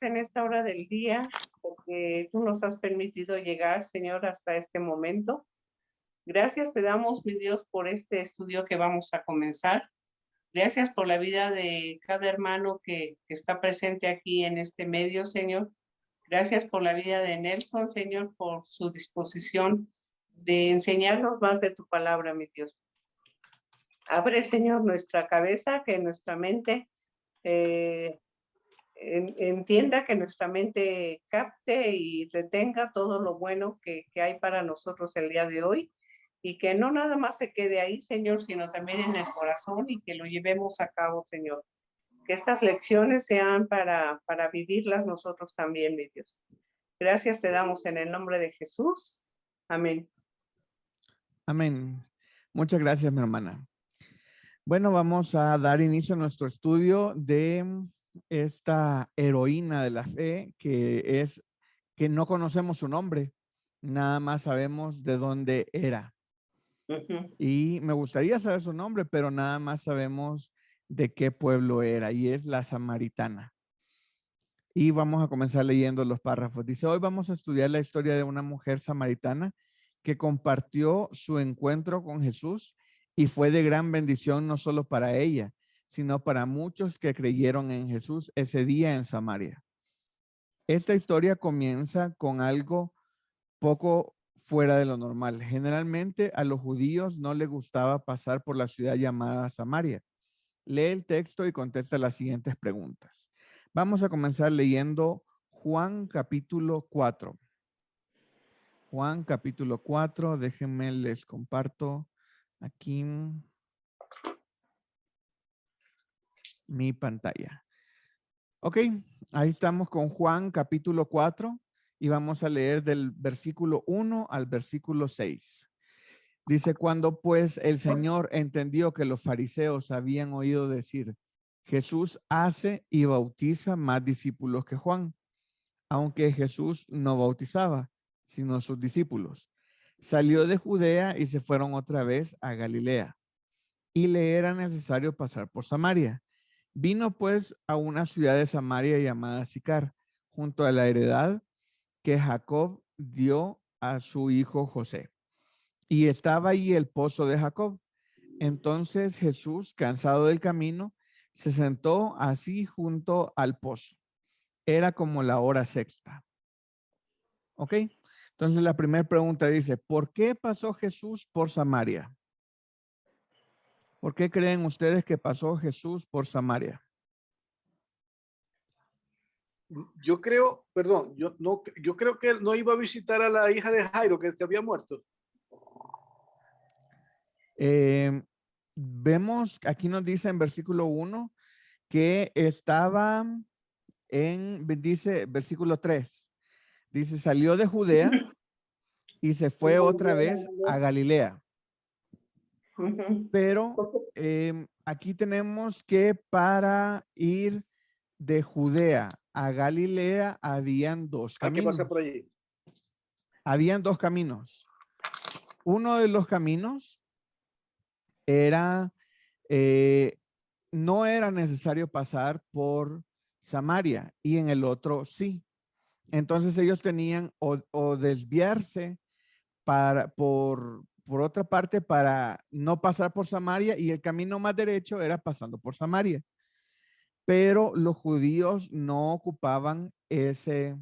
gracias en esta hora del día, porque tú nos has permitido llegar, Señor, hasta este momento. Gracias te damos, mi Dios, por este estudio que vamos a comenzar. Gracias por la vida de cada hermano que está presente aquí en este medio, Señor. Gracias por la vida de Nelson, Señor, por su disposición de enseñarnos más de tu palabra, mi Dios. Abre, Señor, nuestra cabeza, que nuestra mente entienda, que nuestra mente capte y retenga todo lo bueno que hay para nosotros el día de hoy, y que no nada más se quede ahí, Señor, sino también en el corazón, y que lo llevemos a cabo, Señor. Que estas lecciones sean para vivirlas nosotros también, mi Dios. Gracias te damos en el nombre de Jesús. Amén. Amén. Muchas gracias, mi hermana. Bueno, vamos a dar inicio a nuestro estudio de esta heroína de la fe, que no conocemos su nombre, nada más sabemos de dónde era. Y me gustaría saber su nombre, pero nada más sabemos de qué pueblo era, y es la Samaritana. Y vamos a comenzar leyendo los párrafos. Dice, hoy vamos a estudiar la historia de una mujer samaritana que compartió su encuentro con Jesús y fue de gran bendición no solo para ella, sino para muchos que creyeron en Jesús ese día en Samaria. Esta historia comienza con algo poco fuera de lo normal. Generalmente a los judíos no les gustaba pasar por la ciudad llamada Samaria. Lee el texto y contesta las siguientes preguntas. Vamos a comenzar leyendo Juan capítulo 4. Juan capítulo 4, déjenme les comparto aquí mi pantalla. Ok, ahí estamos con Juan capítulo 4 y vamos a leer del versículo 1 al versículo 6. Dice, cuando pues el Señor entendió que los fariseos habían oído decir, Jesús hace y bautiza más discípulos que Juan, aunque Jesús no bautizaba, sino sus discípulos. Salió de Judea y se fueron otra vez a Galilea, y le era necesario pasar por Samaria. Vino pues a una ciudad de Samaria llamada Sicar, junto a la heredad que Jacob dio a su hijo José. Y estaba ahí el pozo de Jacob. Entonces Jesús, cansado del camino, se sentó así junto al pozo. Era como la hora sexta. ¿Ok? Entonces la primera pregunta dice, ¿por qué pasó Jesús por Samaria? ¿Por qué creen ustedes que pasó Jesús por Samaria? Yo creo, perdón, yo creo que él no iba a visitar a la hija de Jairo que se había muerto. Vemos, aquí nos dice en versículo 1 que estaba dice versículo 3, dice, salió de Judea y se fue otra vez a Galilea. Pero aquí tenemos que para ir de Judea a Galilea habían dos Hay que caminos. pasar por allí. Habían dos caminos. Uno de los caminos era, no era necesario pasar por Samaria, y en el otro sí. Entonces ellos tenían o desviarse por otra parte para no pasar por Samaria, y el camino más derecho era pasando por Samaria. Pero los judíos no ocupaban ese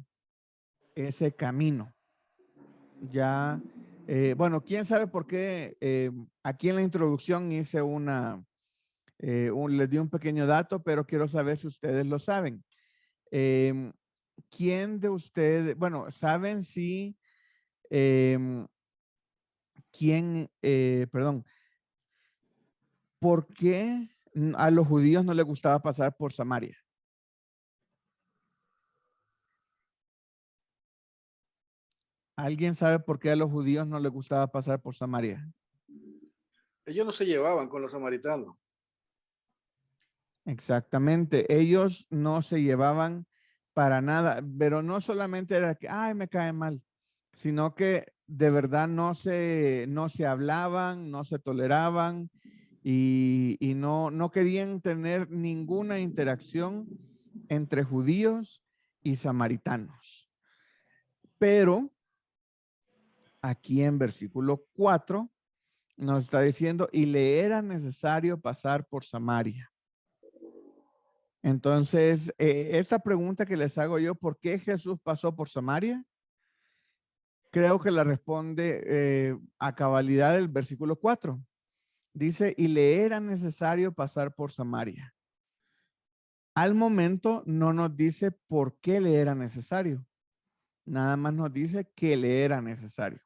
camino. Ya, bueno, quién sabe por qué. Aquí en la introducción hice les di un pequeño dato, pero quiero saber si ustedes lo saben. ¿Quién de ustedes, bueno, saben si, por qué a los judíos no les gustaba pasar por Samaria? ¿Alguien sabe por qué a los judíos no les gustaba pasar por Samaria? Ellos no se llevaban con los samaritanos. Exactamente, ellos no se llevaban para nada, pero no solamente era que, ay, me cae mal, sino que de verdad no se hablaban, no se toleraban, y no querían tener ninguna interacción entre judíos y samaritanos. Pero aquí en versículo 4 nos está diciendo, y le era necesario pasar por Samaria. Entonces, esta pregunta que les hago yo, ¿por qué Jesús pasó por Samaria? Creo que la responde a cabalidad el versículo 4. Dice, y le era necesario pasar por Samaria. Al momento no nos dice por qué le era necesario. Nada más nos dice que le era necesario.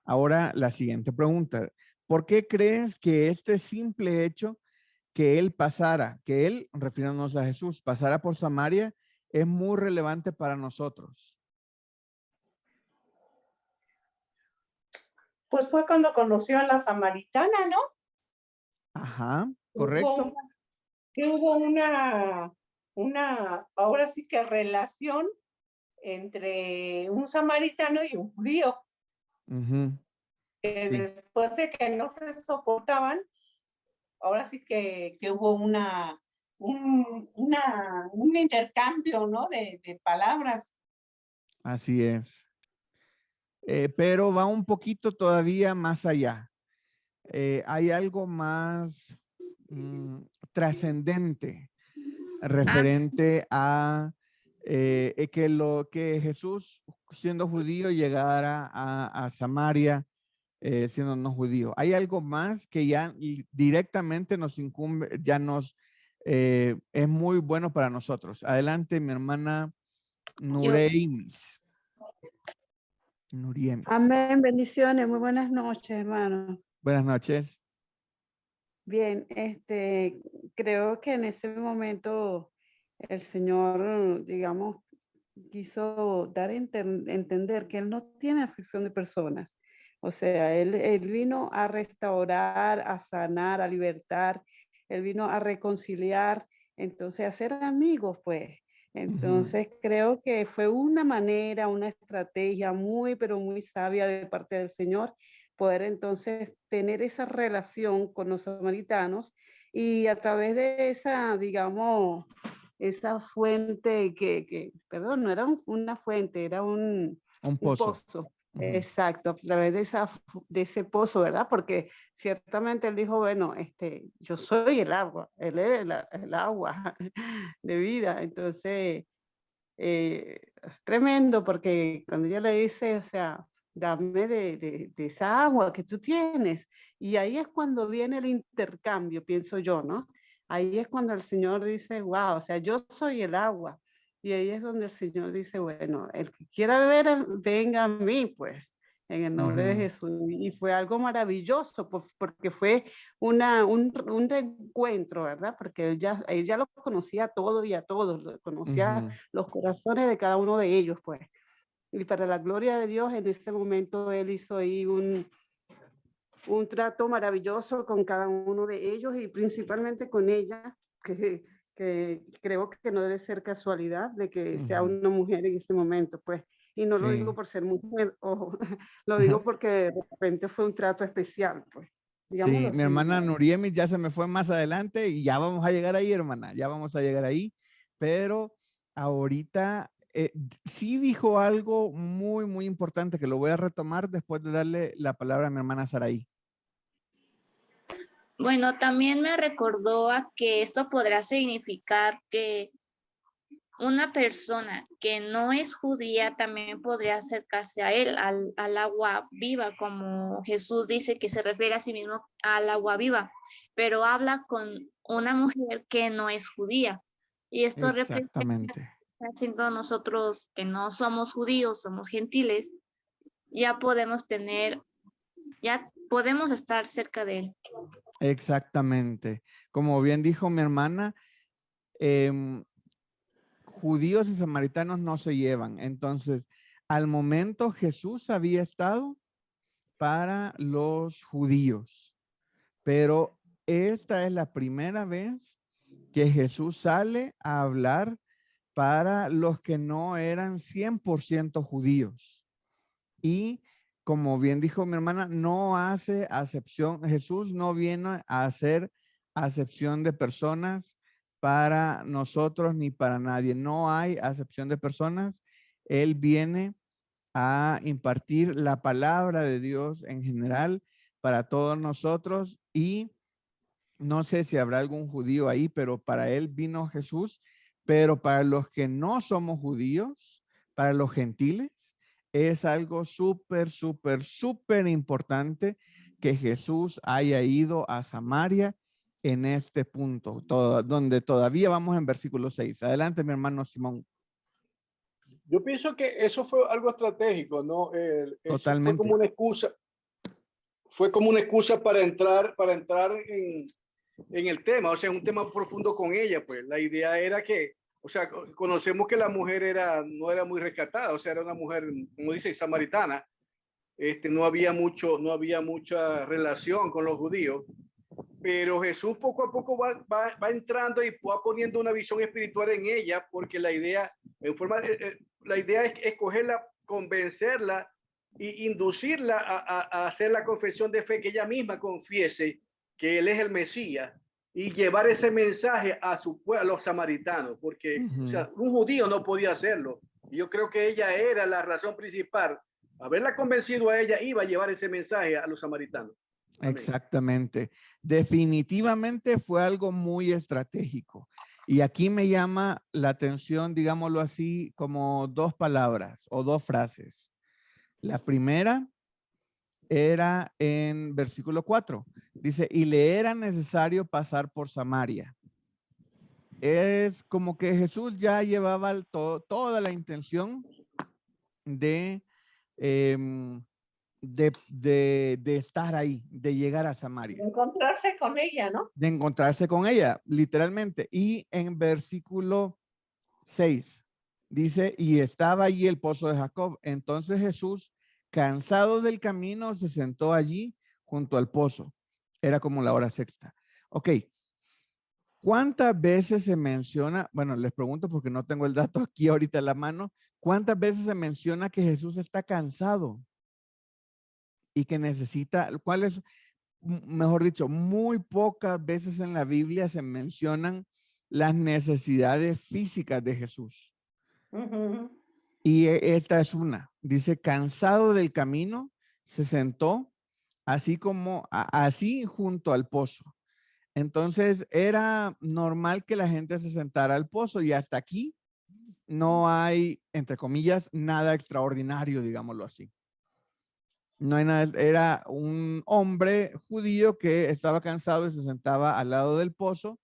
Ahora la siguiente pregunta. ¿Por qué crees que este simple hecho que él pasara, que él, refiriéndonos a Jesús, pasara por Samaria, es muy relevante para nosotros? Pues fue cuando conoció a la samaritana, ¿no? Ajá, correcto. Hubo una, ahora sí que relación entre un samaritano y un judío. Uh-huh. Que Sí. después de que no se soportaban, ahora sí que hubo un intercambio, ¿no? De palabras. Así es. Pero va un poquito todavía más allá. Hay algo más trascendente referente a que Jesús, siendo judío, llegara a Samaria, siendo no judío. Hay algo más que ya directamente nos incumbe, ya nos es muy bueno para nosotros. Adelante, mi hermana Nureimis. Nuriemis. Amén, bendiciones, muy buenas noches, hermano. Buenas noches. Bien, creo que en ese momento el Señor, digamos, quiso dar a entender que Él no tiene acepción de personas. O sea, él vino a restaurar, a sanar, a libertar, Él vino a reconciliar, entonces a ser amigos, pues. Entonces creo que fue una manera, una estrategia muy, pero muy sabia de parte del Señor, poder entonces tener esa relación con los samaritanos y a través de esa, digamos, esa fuente perdón, no era una fuente, era un pozo. Exacto, a través de ese pozo, ¿verdad? Porque ciertamente él dijo, bueno, yo soy el agua, él es el agua de vida. Entonces, es tremendo porque cuando ella le dice, o sea, dame de esa agua que tú tienes. Y ahí es cuando viene el intercambio, pienso yo, ¿no? Ahí es cuando el Señor dice, wow, o sea, yo soy el agua. Y ahí es donde el Señor dice, bueno, el que quiera beber, venga a mí, pues, en el nombre de Jesús. Y fue algo maravilloso, porque fue un reencuentro, ¿verdad? Porque él ya lo conocía a todo y a todos, lo conocía los corazones de cada uno de ellos, pues. Y para la gloria de Dios, en este momento él hizo ahí un trato maravilloso con cada uno de ellos y principalmente con ella, que creo que no debe ser casualidad de que sea una mujer en ese momento, pues. Y no lo digo por ser mujer, ojo, lo digo porque de repente fue un trato especial, pues. Sí, mi hermana Nuriemis ya se me fue más adelante y ya vamos a llegar ahí, hermana, ya vamos a llegar ahí, pero ahorita sí dijo algo muy, muy importante que lo voy a retomar después de darle la palabra a mi hermana Saraí. Bueno, también me recordó a que esto podrá significar que una persona que no es judía también podría acercarse a él, al agua viva, como Jesús dice que se refiere a sí mismo al agua viva, pero habla con una mujer que no es judía. Y esto representa, siendo nosotros que no somos judíos, somos gentiles, ya podemos estar cerca de él. Exactamente. Como bien dijo mi hermana, judíos y samaritanos no se llevan. Entonces, al momento Jesús había estado para los judíos, pero esta es la primera vez que Jesús sale a hablar para los que no eran 100% judíos. Y como bien dijo mi hermana, no hace acepción, Jesús no viene a hacer acepción de personas para nosotros ni para nadie. No hay acepción de personas. Él viene a impartir la palabra de Dios en general para todos nosotros, y no sé si habrá algún judío ahí, pero para él vino Jesús. Pero para los que no somos judíos, para los gentiles, es algo súper, súper, súper importante que Jesús haya ido a Samaria en este punto, donde todavía vamos en versículo 6. Adelante, mi hermano Simón. Yo pienso que eso fue algo estratégico, ¿no? Eso fue como Totalmente. una excusa. Fue como una excusa para entrar en el tema, o sea, un tema profundo con ella, pues. La idea era que, o sea, conocemos que la mujer no era muy rescatada, o sea, era una mujer, como dice, samaritana. No había mucha relación con los judíos, pero Jesús poco a poco va entrando y va poniendo una visión espiritual en ella, porque la idea, la idea es escogerla, convencerla e inducirla a hacer la confesión de fe, que ella misma confiese que Él es el Mesías, y llevar ese mensaje a los samaritanos, porque o sea, un judío no podía hacerlo. Y yo creo que ella era la razón principal. Haberla convencido a ella iba a llevar ese mensaje a los samaritanos. Amén. Exactamente. Definitivamente fue algo muy estratégico. Y aquí me llama la atención, digámoslo así, como dos palabras o dos frases. La primera era en versículo 4. Dice, y le era necesario pasar por Samaria. Es como que Jesús ya llevaba toda la intención de estar ahí, de llegar a Samaria. Encontrarse con ella, ¿no? De encontrarse con ella, literalmente. Y en versículo 6 dice, y estaba allí el pozo de Jacob. Entonces Jesús, cansado del camino, se sentó allí junto al pozo. Era como la hora sexta. Ok. ¿Cuántas veces se menciona? Bueno, les pregunto porque no tengo el dato aquí ahorita en la mano. ¿Cuántas veces se menciona que Jesús está cansado y que necesita, mejor dicho, muy pocas veces en la Biblia se mencionan las necesidades físicas de Jesús? Y esta es una. Dice, cansado del camino, se sentó así así junto al pozo. Entonces era normal que la gente se sentara al pozo, y hasta aquí no hay, entre comillas, nada extraordinario, digámoslo así. No hay nada, era un hombre judío que estaba cansado y se sentaba al lado del pozo.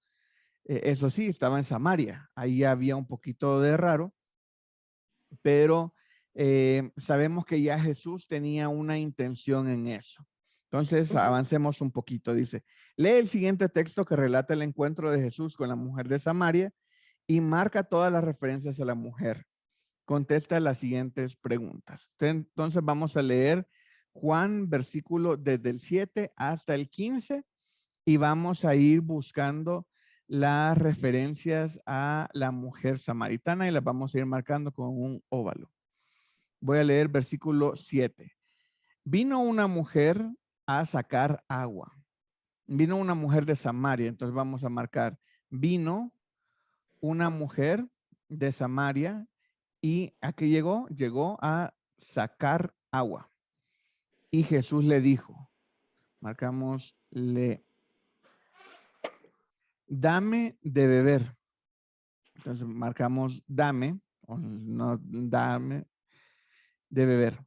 Eso sí, estaba en Samaria. Ahí había un poquito de raro, pero sabemos que ya Jesús tenía una intención en eso. Entonces, avancemos un poquito. Dice, lee el siguiente texto que relata el encuentro de Jesús con la mujer de Samaria y marca todas las referencias a la mujer. Contesta las siguientes preguntas. Entonces, vamos a leer Juan, versículo desde el 7 hasta el 15, y vamos a ir buscando las referencias a la mujer samaritana y las vamos a ir marcando con un óvalo. Voy a leer versículo 7. Vino una mujer a sacar agua. Vino una mujer de Samaria. Entonces vamos a marcar, vino una mujer de Samaria, y ¿a qué llegó? Llegó a sacar agua. Y Jesús le dijo, marcamos, dame de beber. Entonces marcamos dame, o no, dame de beber.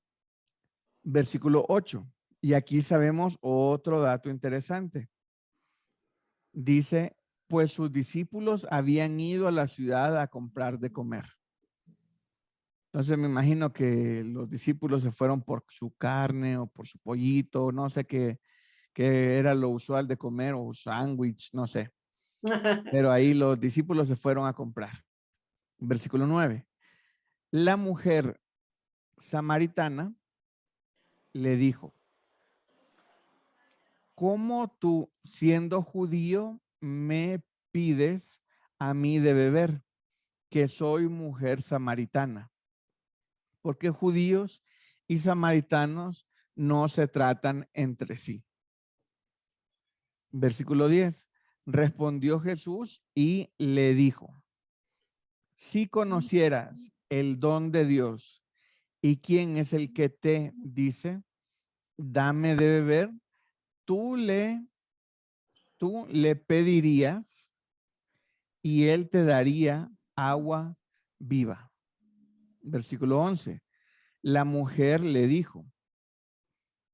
Versículo 8. Y aquí sabemos otro dato interesante. Dice, pues sus discípulos habían ido a la ciudad a comprar de comer. Entonces me imagino que los discípulos se fueron por su carne o por su pollito, no sé qué era lo usual de comer, o sándwich, no sé. Pero ahí los discípulos se fueron a comprar. Versículo 9. La mujer samaritana le dijo, ¿cómo tú, siendo judío, me pides a mí de beber, que soy mujer samaritana? Porque judíos y samaritanos no se tratan entre sí. Versículo 10. Respondió Jesús y le dijo, si conocieras el don de Dios y quién es el que te dice, dame de beber, tú le pedirías y él te daría agua viva. Versículo 11. La mujer le dijo,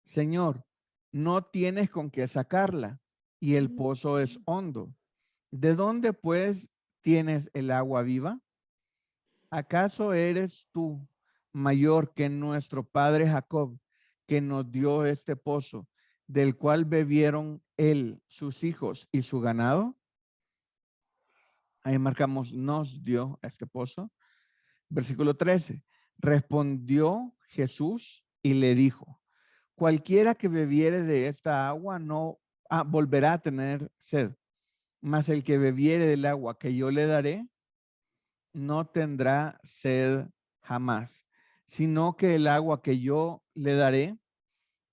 Señor, no tienes con qué sacarla y el pozo es hondo. ¿De dónde pues tienes el agua viva? ¿Acaso eres tú mayor que nuestro padre Jacob, que nos dio este pozo, del cual bebieron él, sus hijos y su ganado? Ahí marcamos, nos dio este pozo. Versículo 13. Respondió Jesús y le dijo, cualquiera que bebiere de esta agua no volverá a tener sed, mas el que bebiere del agua que yo le daré no tendrá sed jamás, sino que el agua que yo le daré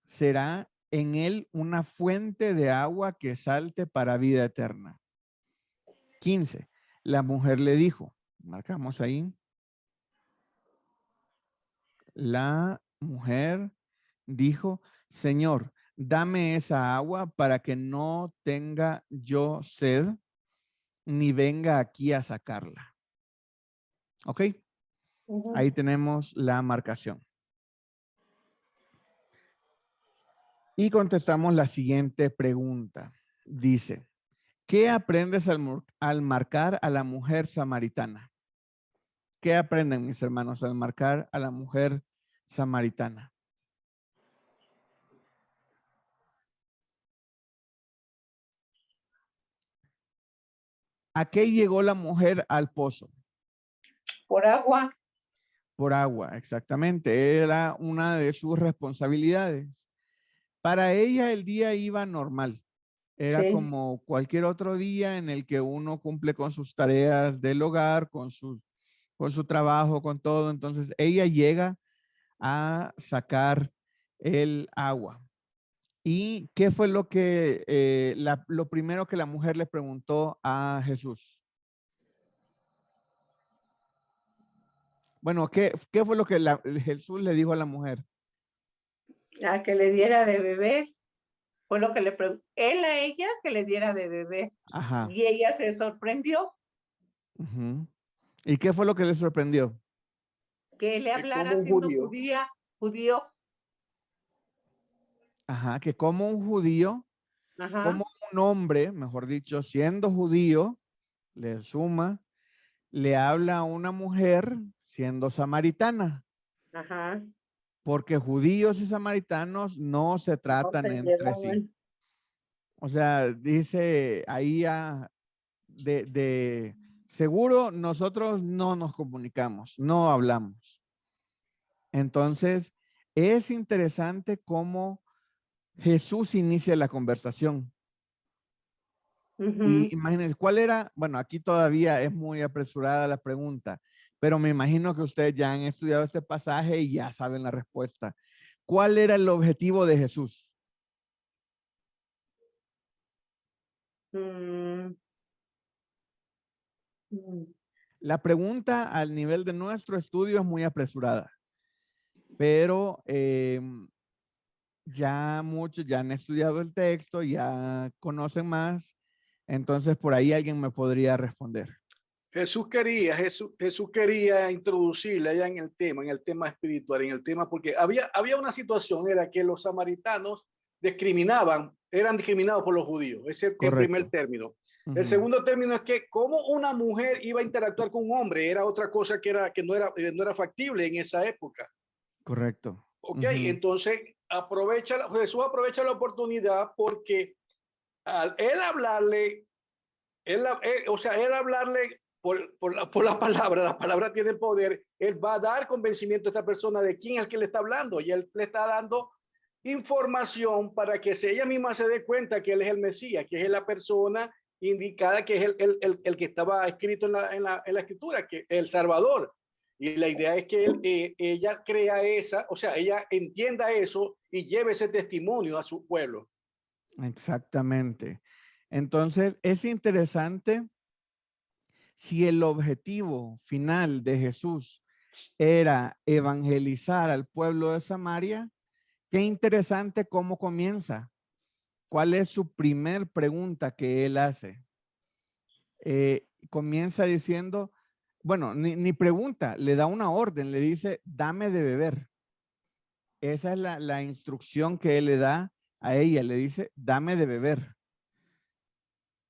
será en él una fuente de agua que salte para vida eterna. 15. La mujer le dijo, marcamos ahí, la mujer dijo, Señor, dame esa agua para que no tenga yo sed, ni venga aquí a sacarla. ¿Ok? Ahí tenemos la marcación. Y contestamos la siguiente pregunta. Dice, ¿qué aprendes al marcar a la mujer samaritana? ¿Qué aprenden, mis hermanos, al marcar a la mujer samaritana? ¿A qué llegó la mujer al pozo? Por agua. Por agua, exactamente. Era una de sus responsabilidades. Para ella el día iba normal. Era Sí. como cualquier otro día en el que uno cumple con sus tareas del hogar, con su trabajo, con todo. Entonces ella llega a sacar el agua. ¿Y qué fue lo que, lo primero que la mujer le preguntó a Jesús? Bueno, ¿qué fue lo que Jesús le dijo a la mujer? A que le diera de beber. Fue lo que le preguntó. Él a ella que le diera de beber. Ajá. Y ella se sorprendió. ¿Y qué fue lo que le sorprendió? Que le hablara como un siendo judío. judío. Ajá, que como un judío, Ajá. como un hombre, mejor dicho, siendo judío, le suma, le habla a una mujer siendo samaritana. Ajá. Porque judíos y samaritanos no se tratan entre sí. O sea, dice ahí de seguro nosotros no nos comunicamos, no hablamos. Entonces, es interesante cómo Jesús inicia la conversación. Y imagínense, ¿cuál era? Bueno, aquí todavía es muy apresurada la pregunta, pero me imagino que ustedes ya han estudiado este pasaje y ya saben la respuesta. ¿Cuál era el objetivo de Jesús? La pregunta al nivel de nuestro estudio es muy apresurada, pero ya muchos ya han estudiado el texto, ya conocen más, entonces por ahí alguien me podría responder. Jesús quería introducirle allá en el tema espiritual, en el tema, porque había una situación, era que los samaritanos eran discriminados por los judíos. Ese es el primer término. El segundo término es que como una mujer iba a interactuar con un hombre, era otra cosa que no era factible en esa época. Correcto. Ok, entonces Jesús aprovecha la oportunidad porque al él hablarle por la palabra tiene poder, él va a dar convencimiento a esta persona de quién es el que le está hablando y él le está dando información para que ella misma se dé cuenta que él es el Mesías, que es la persona indicada, que es el que estaba escrito en la escritura, que es el Salvador. Y la idea es que ella crea ella entienda eso y lleve ese testimonio a su pueblo. Exactamente. Entonces, es interesante si el objetivo final de Jesús era evangelizar al pueblo de Samaria. Qué interesante cómo comienza. ¿Cuál es su primer pregunta que él hace? Comienza diciendo, bueno, ni pregunta, le da una orden, le dice, dame de beber. Esa es la instrucción que él le da a ella, le dice, dame de beber.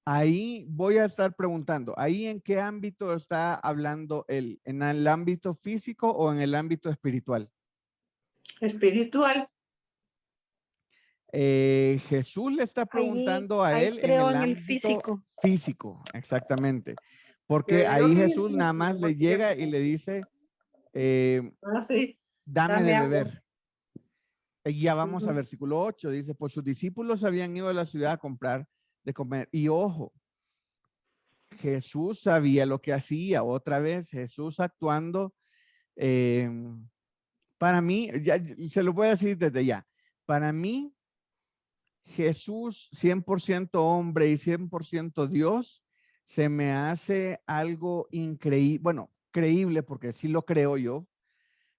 Ahí voy a estar preguntando, ¿ahí en qué ámbito está hablando él? ¿En el ámbito físico o en el ámbito espiritual? Espiritual. Jesús le está preguntando a Ahí él en creo el en el ámbito físico. físico, exactamente. Porque Yo ahí digo que Jesús el nada físico, más le porque llega y le dice, sí, dame de dame agua. beber. Y ya vamos a Ujú. versículo 8, dice, pues sus discípulos habían ido a la ciudad a comprar de comer. Y ojo, Jesús sabía lo que hacía. Otra vez, Jesús actuando. Para mí, ya se lo voy a decir desde ya. Para mí, Jesús 100% hombre y 100% Dios, se me hace algo increíble. Bueno, creíble porque sí lo creo yo,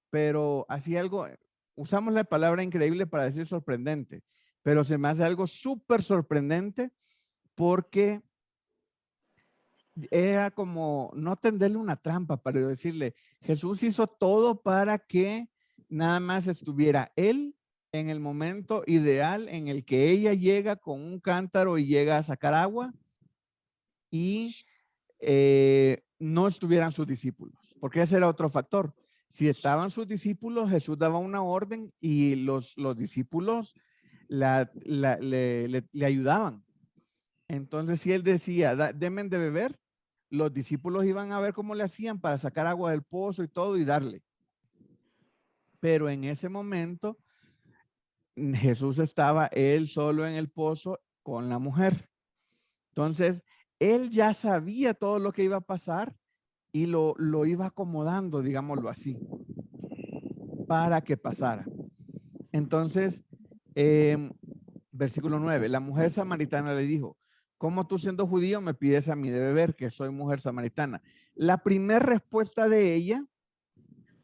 pero así algo, usamos la palabra increíble para decir sorprendente, pero se me hace algo súper sorprendente porque era como no tenderle una trampa para decirle, Jesús hizo todo para que nada más estuviera él en el momento ideal en el que ella llega con un cántaro y llega a sacar agua y no estuvieran sus discípulos, porque ese era otro factor. Si estaban sus discípulos, Jesús daba una orden y los discípulos le ayudaban. Entonces, si él decía, denme de beber, los discípulos iban a ver cómo le hacían para sacar agua del pozo y todo y darle. Pero en ese momento, Jesús estaba él solo en el pozo con la mujer. Entonces, él ya sabía todo lo que iba a pasar y lo iba acomodando, digámoslo así, para que pasara. Entonces, versículo 9, la mujer samaritana le dijo, ¿cómo tú siendo judío me pides a mí de beber, que soy mujer samaritana? La primera respuesta de ella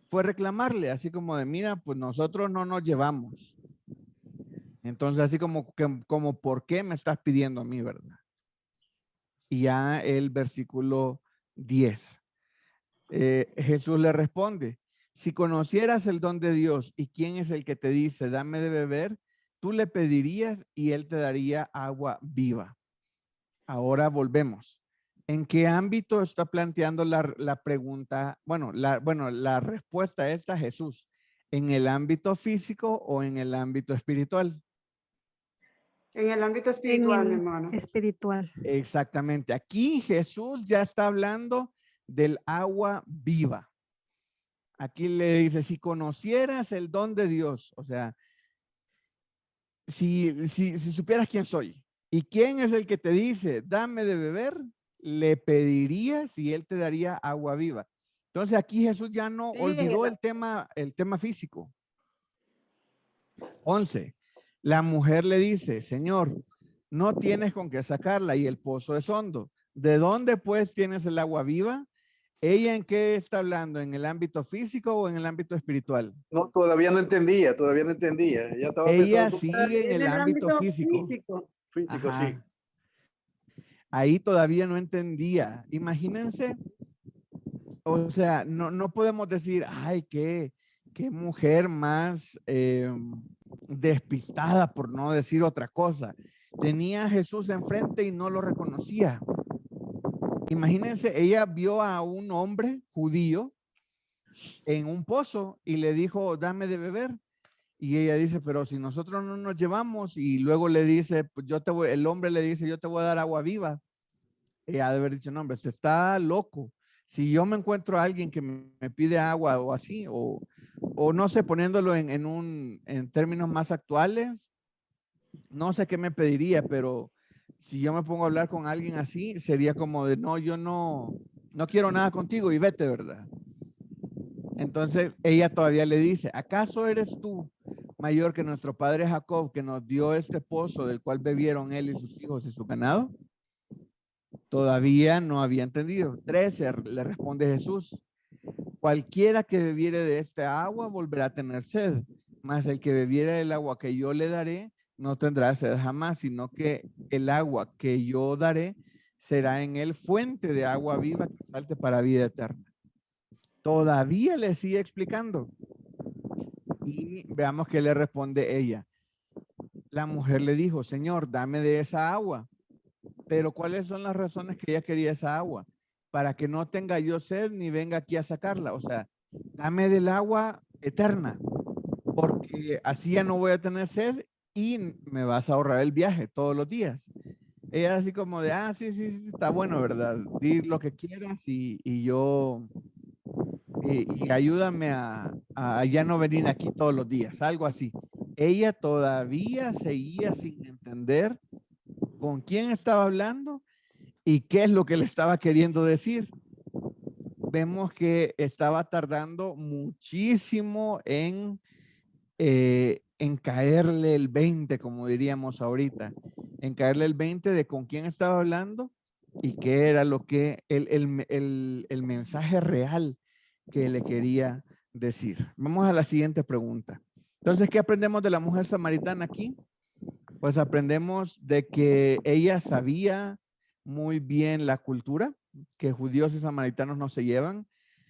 fue reclamarle, así como de, mira, pues nosotros no nos llevamos. Entonces, así como ¿por qué me estás pidiendo a mí, verdad? Y ya el versículo 10, Jesús le responde, si conocieras el don de Dios y quién es el que te dice, dame de beber, tú le pedirías y él te daría agua viva. Ahora volvemos. ¿En qué ámbito está planteando la pregunta? Bueno, la respuesta está Jesús. ¿En el ámbito físico o en el ámbito espiritual? En el ámbito En espiritual, mi el hermano. espiritual. Exactamente. Aquí Jesús ya está hablando del agua viva. Aquí le dice, si conocieras el don de Dios, o sea, si supieras quién soy y quién es el que te dice, dame de beber, le pedirías y él te daría agua viva. Entonces aquí Jesús ya no Sí, olvidó el tema físico. 11. La mujer le dice, Señor, no tienes con qué sacarla y el pozo es hondo. ¿De dónde pues tienes el agua viva? ¿Ella en qué está hablando? ¿En el ámbito físico o en el ámbito espiritual? No, todavía no entendía, todavía no entendía. Ella estaba Ella pensando sigue en en el el ámbito ámbito físico. físico. físico, sí. Ajá. Ahí todavía no entendía. Imagínense, o sea, no podemos decir, ay, qué mujer más despistada, por no decir otra cosa. Tenía a Jesús enfrente y no lo reconocía. Imagínense, ella vio a un hombre judío en un pozo y le dijo, dame de beber. Y ella dice, pero si nosotros no nos llevamos, y luego le dice, pues el hombre le dice, yo te voy a dar agua viva. Ella ha de haber dicho, no, hombre, se está loco. Si yo me encuentro a alguien que me pide agua o así, o no sé, poniéndolo en términos más actuales, no sé qué me pediría, pero si yo me pongo a hablar con alguien así, sería como de, no, yo no quiero nada contigo y vete, ¿verdad? Entonces ella todavía le dice, ¿acaso eres tú mayor que nuestro padre Jacob, que nos dio este pozo del cual bebieron él y sus hijos y su ganado? Todavía no había entendido. 13, le responde Jesús. Cualquiera que bebiere de esta agua volverá a tener sed, mas el que bebiere del agua que yo le daré no tendrá sed jamás, sino que el agua que yo daré será en él fuente de agua viva que salte para vida eterna. Todavía le sigue explicando. Y veamos qué le responde ella. La mujer le dijo, Señor, dame de esa agua. Pero ¿cuáles son las razones que ella quería esa agua? Para que no tenga yo sed ni venga aquí a sacarla. O sea, dame del agua eterna, porque así ya no voy a tener sed y me vas a ahorrar el viaje todos los días. Ella así como de, sí, sí, sí, está bueno, ¿verdad? Di lo que quieras y yo, y ayúdame a ya no venir aquí todos los días, algo así. Ella todavía seguía sin entender con quién estaba hablando y qué es lo que le estaba queriendo decir. Vemos que estaba tardando muchísimo en caerle el 20, como diríamos ahorita, en caerle el 20 de con quién estaba hablando y qué era lo que el mensaje real que le quería decir. Vamos a la siguiente pregunta. Entonces, ¿qué aprendemos de la mujer samaritana aquí? Pues aprendemos de que ella sabía muy bien la cultura, que judíos y samaritanos no se llevan.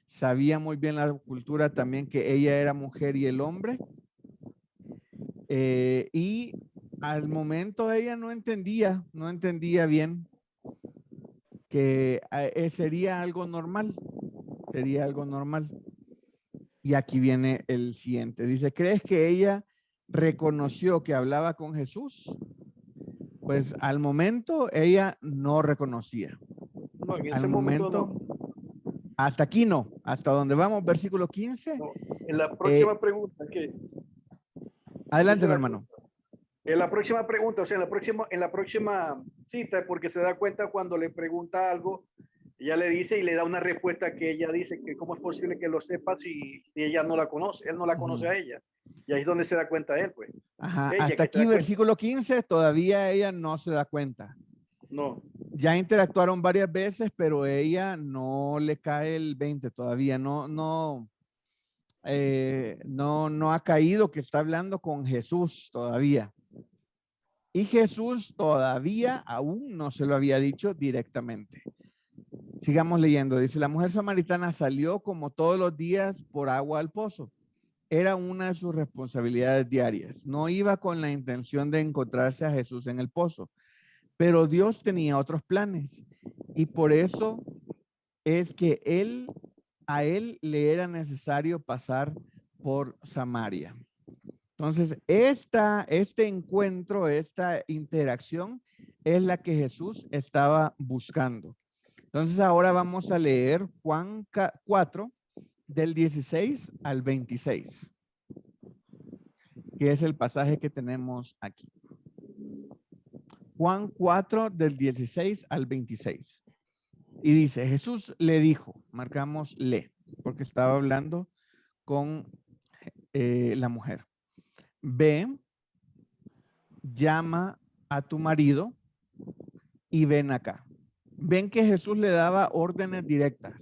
Sabía muy bien la cultura también que ella era mujer y el hombre. Y al momento ella no entendía bien que sería algo normal. Sería algo normal. Y aquí viene el siguiente. Dice, ¿crees que ella reconoció que hablaba con Jesús? Pues al momento ella no reconocía. No, en Al ese momento momento, no. hasta aquí no. Hasta donde vamos, versículo 15. No. En la próxima pregunta, que Adelante, dice mi la hermano. En la próxima pregunta, o sea, en la próxima cita, porque se da cuenta cuando le pregunta algo, ella le dice y le da una respuesta que ella dice que cómo es posible que lo sepa si ella no la conoce, él no la conoce a ella. Y ahí es donde se da cuenta él, pues. Ajá, Ella hasta que se aquí, da cuenta. versículo 15, todavía ella no se da cuenta. No. Ya interactuaron varias veces, pero ella no le cae el 20 todavía, no ha caído que está hablando con Jesús todavía. Y Jesús todavía aún no se lo había dicho directamente. Sigamos leyendo. Dice, la mujer samaritana salió como todos los días por agua al pozo. Era una de sus responsabilidades diarias. No iba con la intención de encontrarse a Jesús en el pozo, pero Dios tenía otros planes y por eso es que a él le era necesario pasar por Samaria. Entonces, este encuentro, esta interacción es la que Jesús estaba buscando. Entonces, ahora vamos a leer Juan 4, del 16 al 26, que es el pasaje que tenemos aquí. Juan 4, del 16 al 26. Y dice, Jesús le dijo, marcamos le, porque estaba hablando con la mujer. Ve, llama a tu marido y ven acá. Ven que Jesús le daba órdenes directas.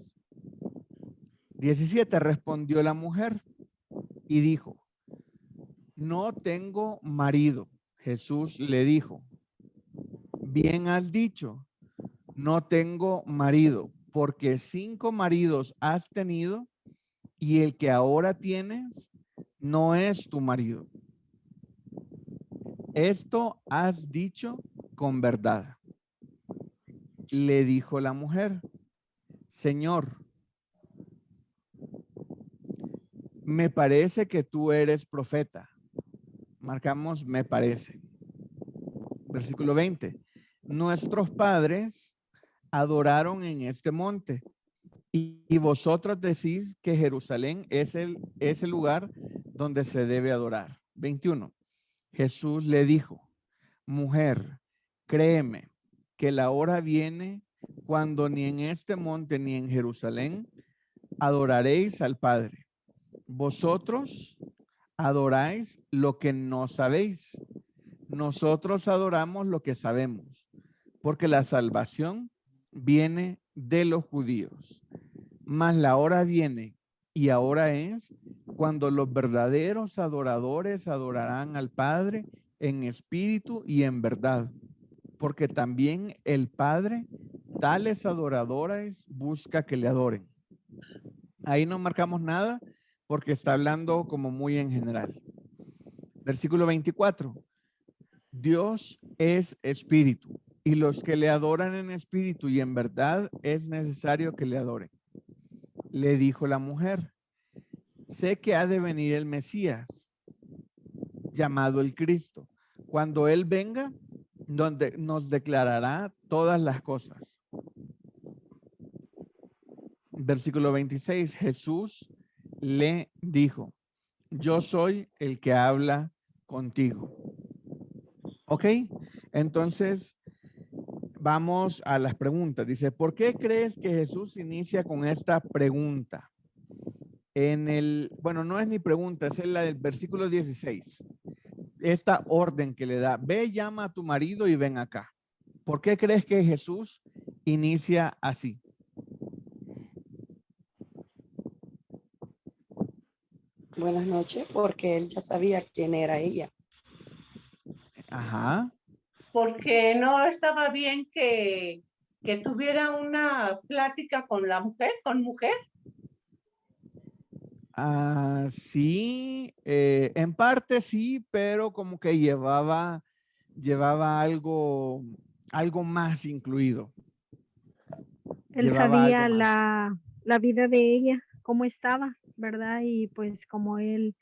17, respondió la mujer y dijo, no tengo marido. Jesús le dijo, bien has dicho, no tengo marido, porque 5 maridos has tenido y el que ahora tienes no es tu marido. Esto has dicho con verdad. Le dijo la mujer, Señor, me parece que tú eres profeta. Marcamos, me parece. Versículo 20. Nuestros padres adoraron en este monte y vosotros decís que Jerusalén es el lugar donde se debe adorar. 21. Jesús le dijo, mujer, créeme que la hora viene cuando ni en este monte ni en Jerusalén adoraréis al Padre. Vosotros adoráis lo que no sabéis. Nosotros adoramos lo que sabemos, porque la salvación viene de los judíos, mas la hora viene y ahora es cuando los verdaderos adoradores adorarán al Padre en espíritu y en verdad, porque también el Padre tales adoradores busca que le adoren. Ahí no marcamos nada porque está hablando como muy en general. Versículo 24. Dios es espíritu y los que le adoran en espíritu y en verdad es necesario que le adoren. Le dijo la mujer, sé que ha de venir el Mesías, llamado el Cristo. Cuando Él venga, donde nos declarará todas las cosas. Versículo 26, Jesús le dijo, yo soy el que habla contigo. ¿Ok? Entonces, vamos a las preguntas. Dice, ¿por qué crees que Jesús inicia con esta pregunta? Bueno, no es ni pregunta, es la del versículo 16. Esta orden que le da, ve, llama a tu marido y ven acá. ¿Por qué crees que Jesús inicia así? Buenas noches, porque él ya sabía quién era ella. Ajá. Porque no estaba bien que tuviera una plática con la mujer, con mujer. Sí, en parte sí, pero como que llevaba algo más incluido. Él Llevaba sabía algo más. la vida de ella, cómo estaba, ¿verdad? Y pues como él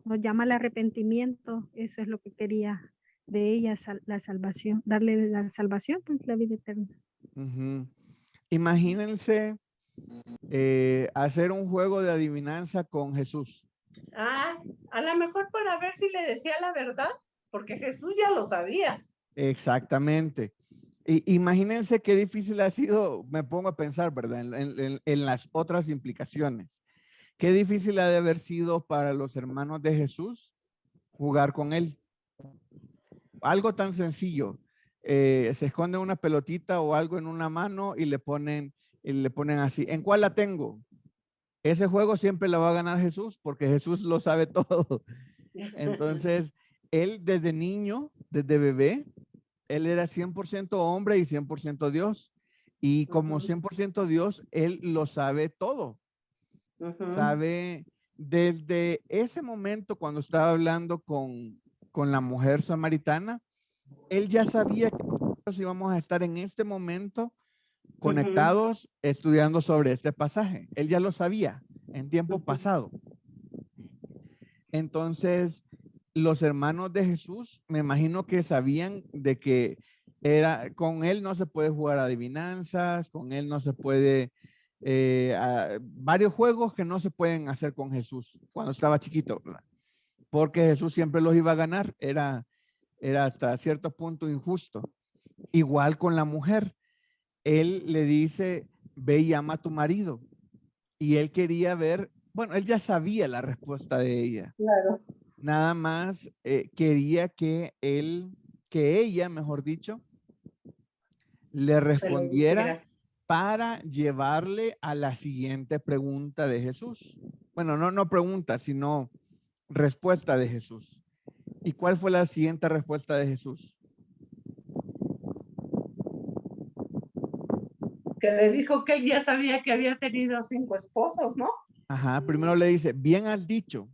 nos llama al arrepentimiento, eso es lo que quería de ella, la salvación, darle la salvación, pues la vida eterna. Ujú. Imagínense hacer un juego de adivinanza con Jesús. A lo mejor para ver si le decía la verdad, porque Jesús ya lo sabía. Exactamente. Imagínense qué difícil ha sido, me pongo a pensar, ¿verdad? En las otras implicaciones. Qué difícil ha de haber sido para los hermanos de Jesús jugar con él. Algo tan sencillo. Se esconde una pelotita o algo en una mano y le ponen así. ¿En cuál la tengo? Ese juego siempre la va a ganar Jesús porque Jesús lo sabe todo. Entonces, él desde niño, desde bebé, él era 100% hombre y 100% Dios. Y como 100% Dios, él lo sabe todo. Sabe desde ese momento cuando estaba hablando con la mujer samaritana, él ya sabía que nosotros íbamos a estar en este momento conectados estudiando sobre este pasaje. Él ya lo sabía en tiempo pasado. Entonces, los hermanos de Jesús, me imagino que sabían de que con él no se puede jugar adivinanzas, con él no se puede, varios juegos que no se pueden hacer con Jesús cuando estaba chiquito, ¿verdad? Porque Jesús siempre los iba a ganar, era hasta cierto punto injusto. Igual con la mujer, él le dice, ve y llama a tu marido. Y él quería ver, bueno, él ya sabía la respuesta de ella. Claro. Nada más quería que ella, mejor dicho, le respondiera para llevarle a la siguiente pregunta de Jesús. Bueno, no pregunta, sino respuesta de Jesús. ¿Y cuál fue la siguiente respuesta de Jesús? Que le dijo que él ya sabía que había tenido 5 esposos, ¿no? Ajá, primero le dice, bien has dicho,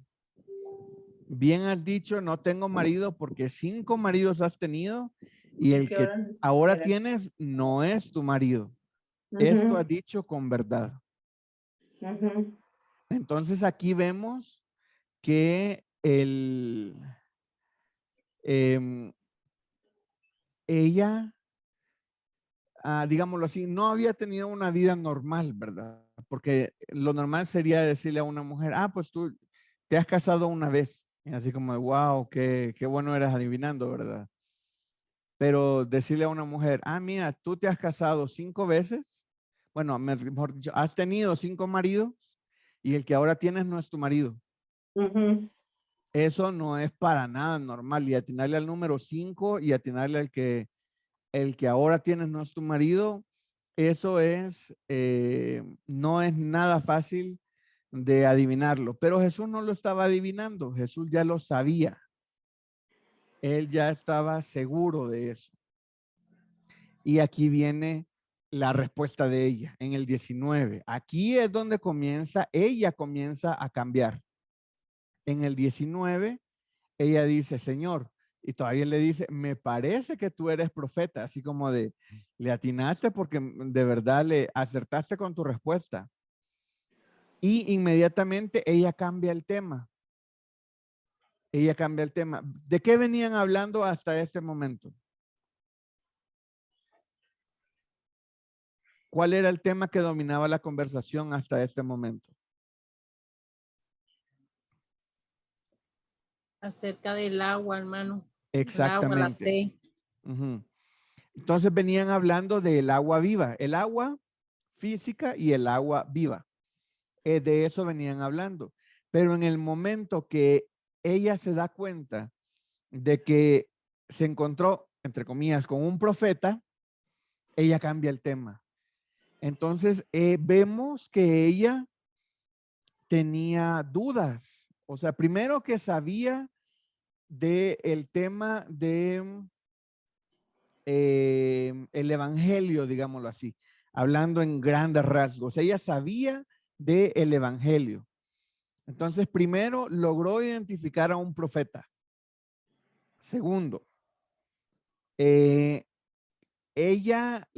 no tengo marido porque 5 maridos has tenido y el que ahora tienes no es tu marido. Esto has dicho con verdad. Entonces aquí vemos que ella, digámoslo así, no había tenido una vida normal, ¿verdad? Porque lo normal sería decirle a una mujer, pues tú te has casado una vez. Y así como, wow, qué bueno eras adivinando, ¿verdad? Pero decirle a una mujer, mira, tú te has casado 5 veces. Bueno, mejor dicho, has tenido 5 maridos y el que ahora tienes no es tu marido. Eso no es para nada normal. Y atinarle al número 5 y atinarle al que el que ahora tienes no es tu marido, eso es, no es nada fácil de adivinarlo. Pero Jesús no lo estaba adivinando, Jesús ya lo sabía. Él ya estaba seguro de eso. Y aquí viene la respuesta de ella en el 19. Aquí es donde ella comienza a cambiar. En el 19, ella dice, Señor, y todavía le dice, me parece que tú eres profeta, así como de, le atinaste porque de verdad le acertaste con tu respuesta. Y inmediatamente ella cambia el tema. Ella cambia el tema. ¿De qué venían hablando hasta este momento? ¿Cuál era el tema que dominaba la conversación hasta este momento? Acerca del agua, hermano. Exactamente. El agua, la sed. Entonces venían hablando del agua viva, el agua física y el agua viva. De eso venían hablando. Pero en el momento que ella se da cuenta de que se encontró, entre comillas, con un profeta, ella cambia el tema. Entonces vemos que ella tenía dudas. O sea, primero que sabía del tema de el evangelio, digámoslo así, hablando en grandes rasgos. Ella sabía del evangelio. Entonces, primero logró identificar a un profeta. Segundo, ella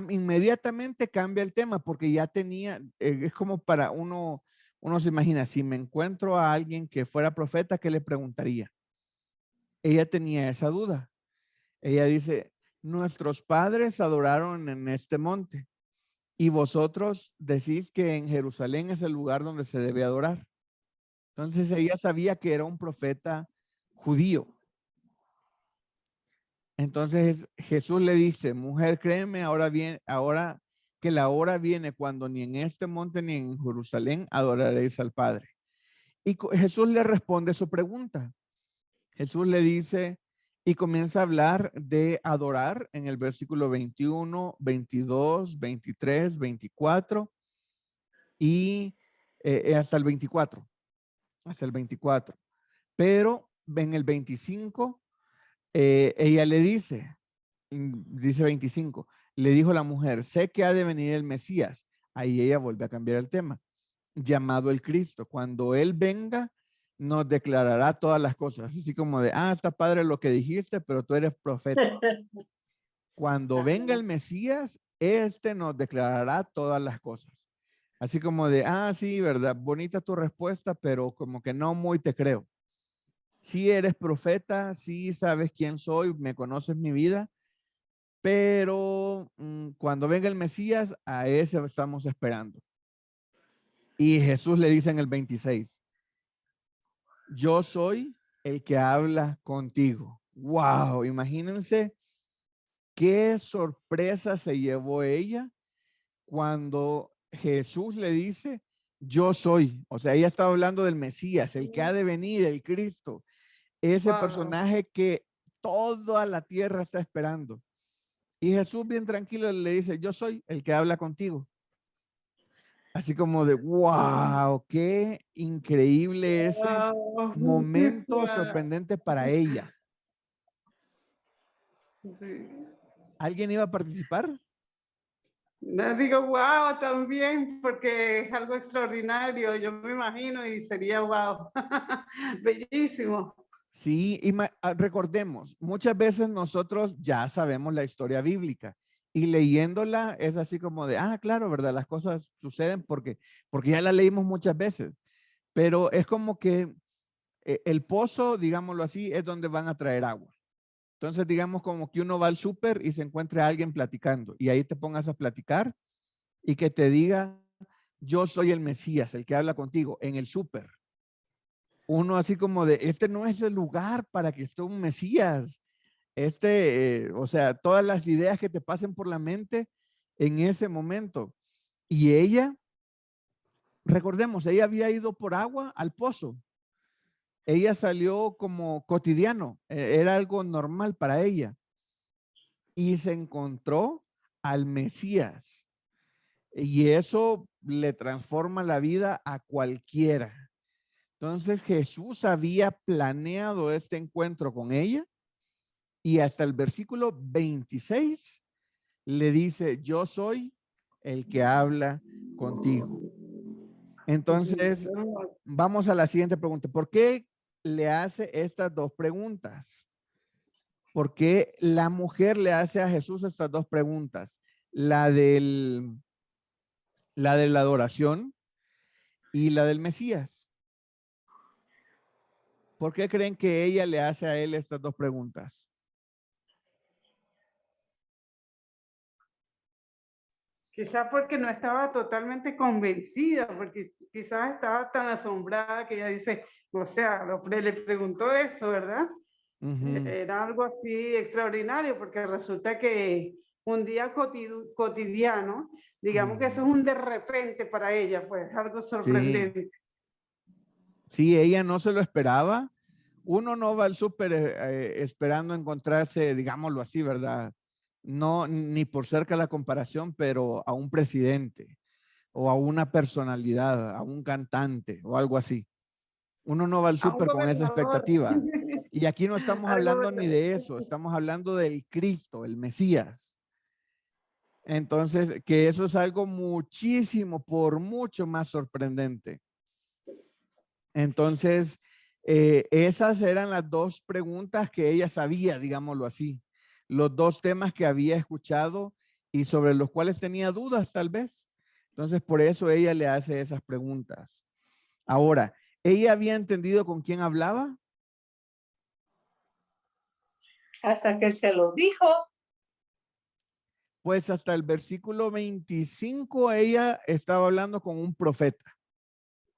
inmediatamente cambia el tema porque ya tenía, es como para uno se imagina, si me encuentro a alguien que fuera profeta, ¿qué le preguntaría? Ella tenía esa duda. Ella dice, nuestros padres adoraron en este monte y vosotros decís que en Jerusalén es el lugar donde se debe adorar. Entonces ella sabía que era un profeta judío. Entonces Jesús le dice, mujer, créeme, ahora que la hora viene cuando ni en este monte ni en Jerusalén adoraréis al Padre. Y Jesús le responde su pregunta. Jesús le dice y comienza a hablar de adorar en el versículo 21, 22, 23, 24 y hasta el 24. Hasta el 24. Pero en el 25, ella le dice 25, le dijo la mujer, sé que ha de venir el Mesías. Ahí ella vuelve a cambiar el tema, llamado el Cristo. Cuando Él venga, nos declarará todas las cosas. Así como de, está padre lo que dijiste, pero tú eres profeta. Cuando venga el Mesías, este nos declarará todas las cosas. Así como de, sí, verdad, bonita tu respuesta, pero como que no muy te creo. Sí eres profeta, sí sabes quién soy, me conoces mi vida, pero cuando venga el Mesías, a ese estamos esperando. Y Jesús le dice en el 26, yo soy el que habla contigo. Wow, imagínense qué sorpresa se llevó ella cuando Jesús le dice, yo soy. O sea, ella estaba hablando del Mesías, el que ha de venir, el Cristo. Ese personaje que toda la tierra está esperando. Y Jesús bien tranquilo le dice, yo soy el que habla contigo. Así como de, wow, qué increíble ese momento sorprendente para ella. Sí. ¿Alguien iba a participar? No, digo, wow, también, porque es algo extraordinario, yo me imagino, y sería wow, bellísimo. Sí, y recordemos, muchas veces nosotros ya sabemos la historia bíblica y leyéndola es así como de, claro, ¿verdad? Las cosas suceden porque ya la leímos muchas veces, pero es como que el pozo, digámoslo así, es donde van a traer agua. Entonces, digamos como que uno va al súper y se encuentra a alguien platicando y ahí te pongas a platicar y que te diga, yo soy el Mesías, el que habla contigo en el súper. Uno así como de, este no es el lugar para que esté un Mesías. O sea, todas las ideas que te pasen por la mente en ese momento. Y ella, recordemos, ella había ido por agua al pozo. Ella salió como cotidiano, era algo normal para ella. y se encontró al Mesías. Y eso le transforma la vida a cualquiera. Entonces Jesús había planeado este encuentro con ella y hasta el versículo 26 le dice, yo soy el que habla contigo. Entonces, vamos a la siguiente pregunta. ¿Por qué le hace estas dos preguntas? ¿Por qué la mujer le hace a Jesús estas dos preguntas? La de la adoración y la del Mesías. ¿Por qué creen que ella le hace a él estas dos preguntas? Quizás porque no estaba totalmente convencida, porque quizás estaba tan asombrada que ella dice, o sea, le preguntó eso, ¿verdad? Era algo así extraordinario, porque resulta que un día cotidiano, digamos que eso es un de repente para ella, pues algo sorprendente. Sí, ella no se lo esperaba. Uno no va al súper esperando encontrarse, digámoslo así, ¿verdad? No, ni por cerca la comparación, pero a un presidente o a una personalidad, a un cantante o algo así. Uno no va al súper con esa expectativa. Y aquí no estamos hablando ni de eso, estamos hablando del Cristo, el Mesías. Entonces, que eso es algo muchísimo, por mucho más sorprendente. Entonces, esas eran las dos preguntas que ella sabía, digámoslo así. Los dos temas que había escuchado y sobre los cuales tenía dudas tal vez. Entonces, por eso ella le hace esas preguntas. Ahora, ¿ella había entendido con quién hablaba? Hasta que él se lo dijo. Pues hasta el versículo 25 ella estaba hablando con un profeta.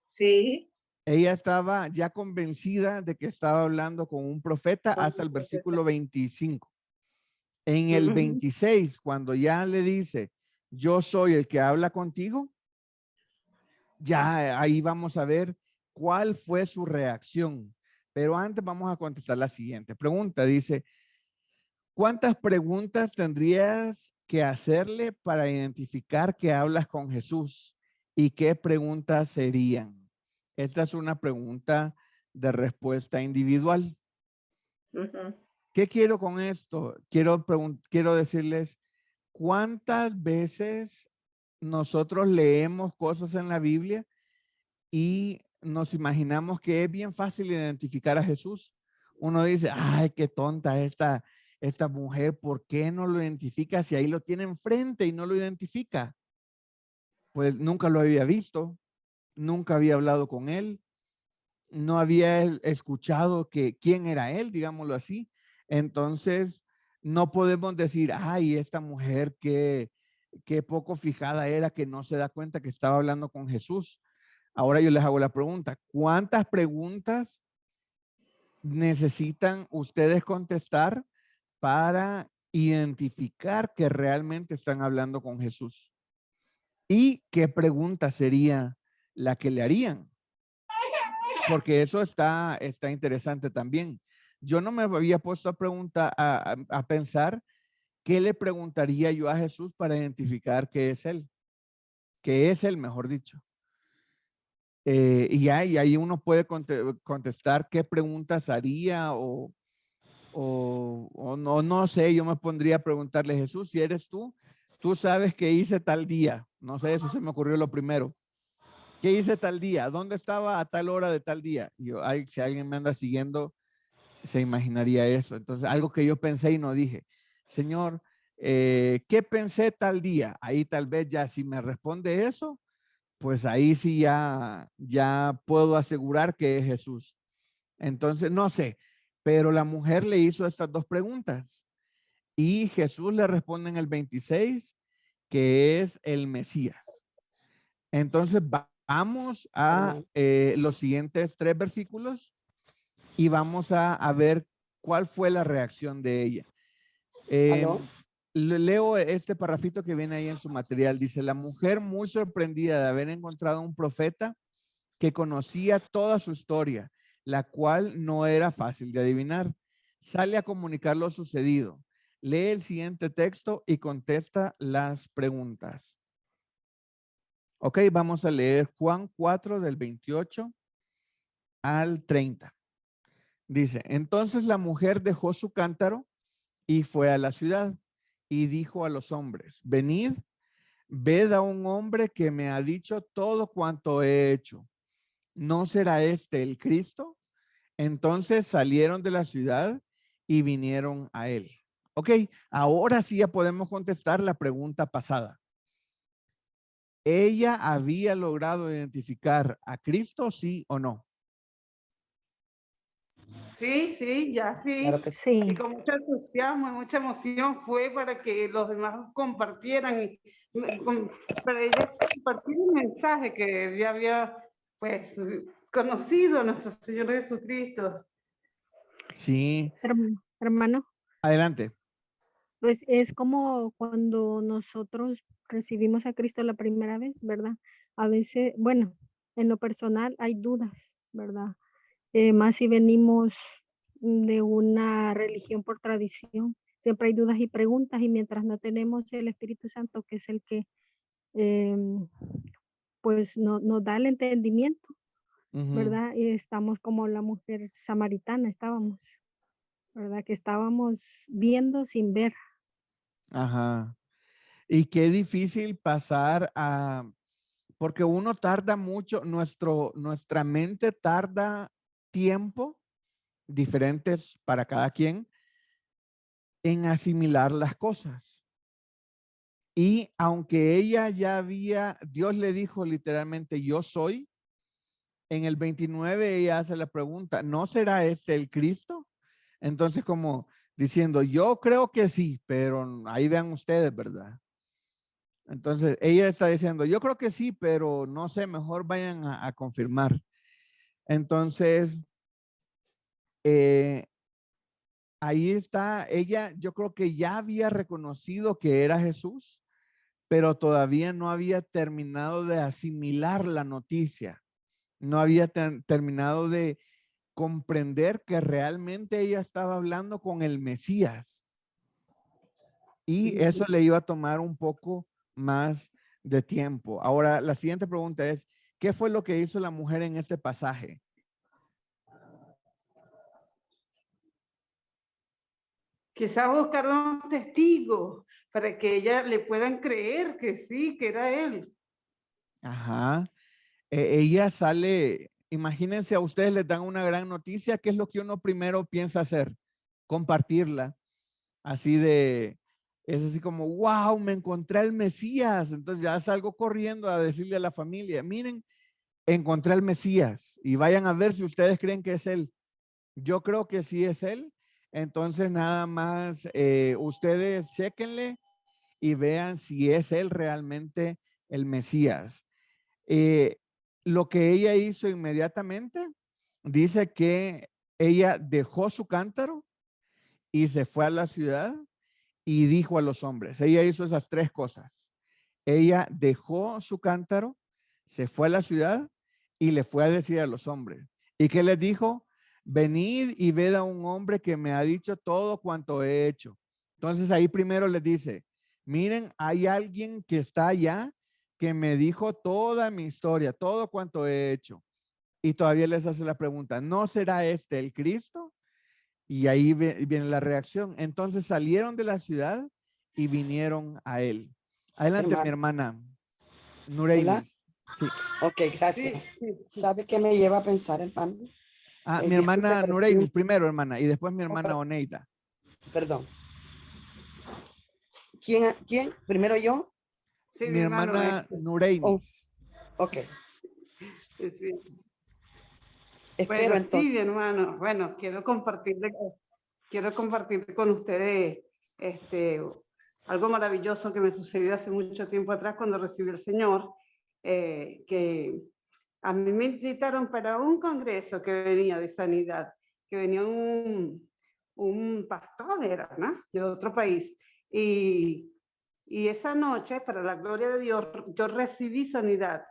Sí. Ella estaba ya convencida de que estaba hablando con un profeta hasta el versículo 25. En el 26, cuando ya le dice, yo soy el que habla contigo, ya ahí vamos a ver cuál fue su reacción. Pero antes vamos a contestar la siguiente pregunta. Dice, ¿cuántas preguntas tendrías que hacerle para identificar que hablas con Jesús? ¿Y qué preguntas serían? Esta es una pregunta de respuesta individual. ¿Qué quiero con esto? Quiero decirles, ¿cuántas veces nosotros leemos cosas en la Biblia y nos imaginamos que es bien fácil identificar a Jesús? Uno dice, ay, qué tonta esta mujer, ¿por qué no lo identifica si ahí lo tiene enfrente y no lo identifica? Pues nunca lo había visto, nunca había hablado con él, no había escuchado quién era él, digámoslo así. Entonces, no podemos decir, ay, esta mujer qué poco fijada era, que no se da cuenta que estaba hablando con Jesús. Ahora yo les hago la pregunta, ¿cuántas preguntas necesitan ustedes contestar para identificar que realmente están hablando con Jesús? ¿Y qué pregunta sería la que le harían? Porque eso está interesante también. Yo no me había puesto a pensar qué le preguntaría yo a Jesús para identificar que es él, mejor dicho. Y ahí uno puede contestar qué preguntas haría o no sé, yo me pondría a preguntarle, Jesús, si eres tú sabes que hice tal día. No sé, eso se me ocurrió lo primero. ¿Qué hice tal día? ¿Dónde estaba a tal hora de tal día? Y yo, si alguien me anda siguiendo, se imaginaría eso. Entonces, algo que yo pensé y no dije, Señor, ¿qué pensé tal día? Ahí tal vez ya si me responde eso, pues ahí sí ya puedo asegurar que es Jesús. Entonces, no sé, pero la mujer le hizo estas dos preguntas y Jesús le responde en el 26 que es el Mesías. Entonces, vamos a los siguientes 3 versículos y vamos a ver cuál fue la reacción de ella. Leo este parrafito que viene ahí en su material. Dice, la mujer muy sorprendida de haber encontrado un profeta que conocía toda su historia, la cual no era fácil de adivinar, sale a comunicar lo sucedido. lee el siguiente texto y contesta las preguntas. Ok, vamos a leer Juan 4 del 28 al 30. Dice, entonces la mujer dejó su cántaro y fue a la ciudad y dijo a los hombres, venid, ved a un hombre que me ha dicho todo cuanto he hecho. ¿No será este el Cristo? Entonces salieron de la ciudad y vinieron a él. Ok, ahora sí ya podemos contestar la pregunta pasada. ¿Ella había logrado identificar a Cristo, sí o no? Sí, sí, ya sí. Claro que sí. Y Sí, con mucho entusiasmo y mucha emoción fue para que los demás compartieran, para ella compartir un mensaje que ya había pues conocido a nuestro Señor Jesucristo. Sí, hermano, adelante. pues es como cuando nosotros recibimos a Cristo la primera vez, ¿verdad? A veces, bueno, en lo personal hay dudas, ¿verdad? Más si venimos de una religión por tradición, siempre hay dudas y preguntas y mientras no tenemos el Espíritu Santo, que es el que pues nos da el entendimiento, Ujú. ¿verdad? Y estamos como la mujer samaritana, estábamos, ¿verdad? Que estábamos viendo sin ver. Ajá. Y qué difícil pasar porque uno tarda mucho, nuestra mente tarda tiempo diferentes para cada quien en asimilar las cosas. Y aunque ella ya Dios le dijo literalmente, yo soy, en el 29 ella hace la pregunta, ¿no será este el Cristo? Entonces como diciendo, yo creo que sí, pero ahí vean ustedes, ¿verdad? Entonces ella está diciendo, yo creo que sí, pero no sé, mejor vayan a confirmar. Entonces, ahí está, ella yo creo que ya había reconocido que era Jesús, pero todavía no había terminado de asimilar la noticia. No había terminado de comprender que realmente ella estaba hablando con el Mesías. Y eso le iba a tomar un poco más de tiempo. Ahora, la siguiente pregunta es, ¿qué fue lo que hizo la mujer en este pasaje? Quizás buscar unos testigos para que ella le puedan creer que sí, que era él. Ajá. Ella sale, imagínense a ustedes les dan una gran noticia, ¿qué es lo que uno primero piensa hacer? Compartirla. Así es así como, wow, me encontré al Mesías. Entonces ya salgo corriendo a decirle a la familia, miren, encontré al Mesías y vayan a ver si ustedes creen que es él. Yo creo que sí es él. Entonces nada más ustedes chéquenle y vean si es él realmente el Mesías. Lo que ella hizo inmediatamente, dice que ella dejó su cántaro y se fue a la ciudad y dijo a los hombres. Ella hizo esas tres cosas. Ella dejó su cántaro, se fue a la ciudad y le fue a decir a los hombres. ¿Y qué les dijo? Venid y ved a un hombre que me ha dicho todo cuanto he hecho. Entonces ahí primero les dice, miren, hay alguien que está allá que me dijo toda mi historia, todo cuanto he hecho. Y todavía les hace la pregunta, ¿no será este el Cristo? Y ahí viene la reacción. Entonces salieron de la ciudad y vinieron a él. Adelante, mi hermana Hola. Nureini. Sí. Ok, gracias. Sí, sí, sí. ¿Sabe qué me lleva a pensar, hermano? Mi Disculpe, hermana pero Nureini, sí, primero, hermana, y después mi oh, hermana Oneida. perdón. ¿Quién? ¿Primero yo? Sí, Mi hermano. hermana Nureini. Oh, ok. Sí, sí. Espero Bueno, sí, mi entonces. hermano. Bueno, quiero compartir con ustedes algo maravilloso que me sucedió hace mucho tiempo atrás cuando recibí al Señor, que a mí me invitaron para un congreso que venía de sanidad, que venía un pastor, era, ¿no? De otro país. Y esa noche, para la gloria de Dios, yo recibí sanidad.